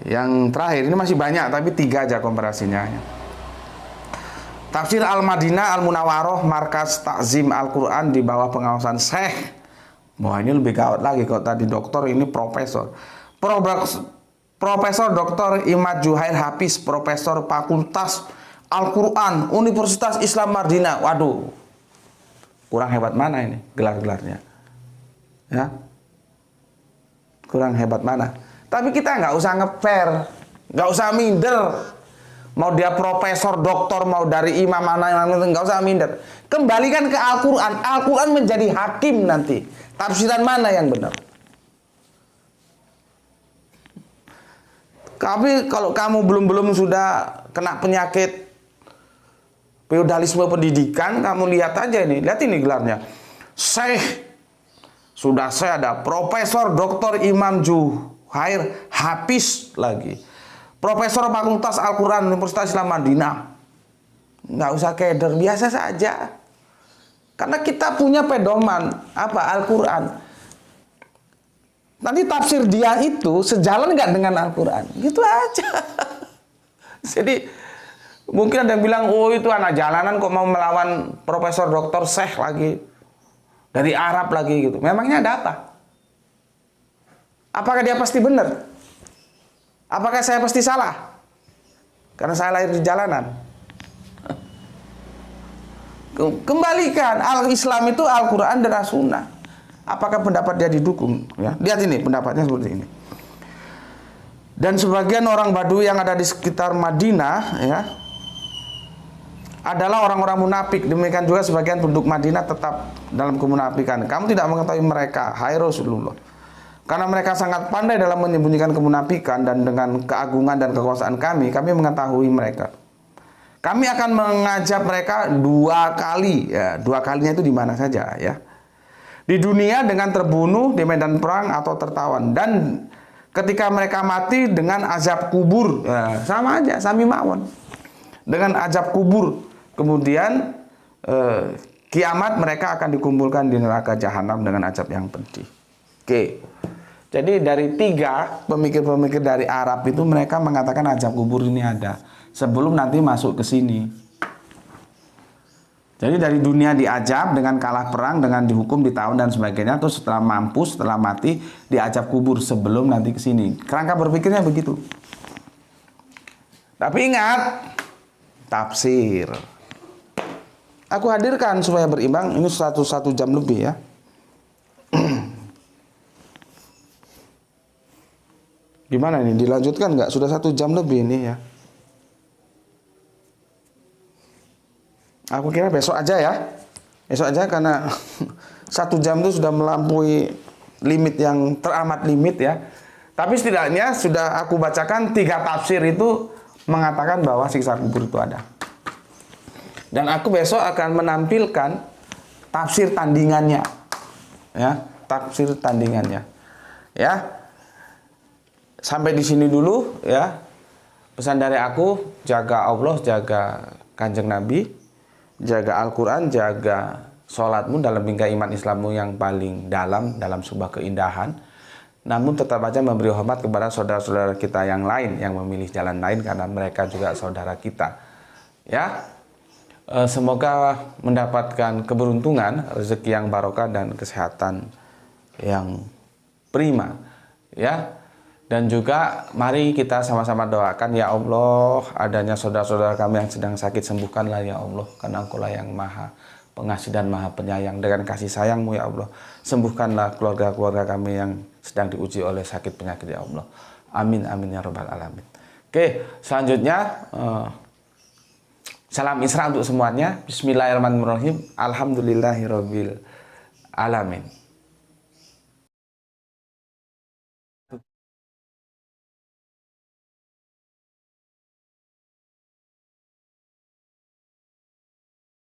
Yang terakhir ini masih banyak tapi 3 aja komparasinya. Tafsir Al-Madinah Al-Munawwaroh Markas Takzim Al-Quran di bawah pengawasan Syekh. Wah, ini lebih gawat lagi kalau tadi dokter, ini profesor. Profesor Dr. Imad Juhair Hafiz, Profesor Fakultas Al-Quran Universitas Islam Madinah. Waduh, kurang hebat mana ini gelar-gelarnya? Ya, kurang hebat mana? Tapi kita nggak usah ngeper, nggak usah minder. Mau dia profesor, doktor, mau dari imam mana, nggak usah minder. Kembalikan ke Al-Quran. Al-Quran menjadi hakim nanti. Tafsiran mana yang benar? Tapi kalau kamu belum sudah kena penyakit feodalisme pendidikan, kamu lihat aja ini. Lihat ini gelarnya. Syekh. Sudah saya ada Profesor Dr. Imam Juhair Hafiz lagi. Profesor Fakultas Al-Quran Universitas Islam Madinah. Nggak usah keder, biasa saja. Karena kita punya pedoman. Apa? Al-Quran. Nanti tafsir dia itu sejalan nggak dengan Al-Quran? Gitu aja. Jadi mungkin ada yang bilang, oh itu anak jalanan kok mau melawan Profesor Dr. Syekh lagi. Dari Arab lagi gitu. Memangnya ada apa? Apakah dia pasti benar? Apakah saya pasti salah? Karena saya lahir di jalanan. Kembalikan. Al-Islam itu Al-Quran dan As-Sunnah. Apakah pendapat dia didukung? Ya, lihat ini pendapatnya seperti ini. Dan sebagian orang Badui yang ada di sekitar Madinah, ya, adalah orang-orang munafik. Demikian juga sebagian penduduk Madinah tetap dalam kemunafikan. Kamu tidak mengetahui mereka, hai Rasulullah. Karena mereka sangat pandai dalam menyembunyikan kemunafikan, dan dengan keagungan dan kekuasaan kami mengetahui mereka. Kami akan mengajak mereka 2 kali. Ya, 2 kalinya itu di mana saja ya. Di dunia dengan terbunuh di medan perang atau tertawan, dan ketika mereka mati dengan azab kubur. Nah, sama aja, sami mawon. Dengan azab kubur. Kemudian kiamat mereka akan dikumpulkan di neraka jahanam dengan azab yang pedih. Oke. Jadi dari 3 pemikir-pemikir dari Arab itu, mereka mengatakan azab kubur ini ada sebelum nanti masuk ke sini. Jadi dari dunia diajab dengan kalah perang, dengan dihukum, ditawan dan sebagainya, terus setelah mampus, setelah mati diajab kubur sebelum nanti ke sini. Kerangka berpikirnya begitu. Tapi ingat, tafsir. Aku hadirkan supaya berimbang, ini satu jam lebih ya. Gimana ini, dilanjutkan nggak? Sudah 1 jam lebih ini ya. Aku kira besok aja ya. Besok aja karena 1 jam itu sudah melampaui limit yang teramat limit ya. Tapi setidaknya sudah aku bacakan 3 tafsir itu mengatakan bahwa siksa kubur itu ada. Dan aku besok akan menampilkan tafsir tandingannya. Ya, tafsir tandingannya. Ya. Sampai di sini dulu ya. Pesan dari aku, jaga Allah, jaga Kanjeng Nabi, jaga Al-Quran, jaga sholatmu dalam bingkai iman Islammu yang paling dalam sebuah keindahan. Namun tetap aja memberi hormat kepada saudara-saudara kita yang lain yang memilih jalan lain, karena mereka juga saudara kita. Ya, semoga mendapatkan keberuntungan, rezeki yang barokah dan kesehatan yang prima. Ya. Dan juga mari kita sama-sama doakan, ya Allah, adanya saudara-saudara kami yang sedang sakit, sembuhkanlah ya Allah, karena Engkaulah yang maha pengasih dan maha penyayang. Dengan kasih sayang-Mu ya Allah, sembuhkanlah keluarga-keluarga kami yang sedang diuji oleh sakit penyakit ya Allah. Amin amin ya rabbal alamin. Oke, selanjutnya salam Isra untuk semuanya. Bismillahirrahmanirrahim. Alhamdulillahirabbil alamin.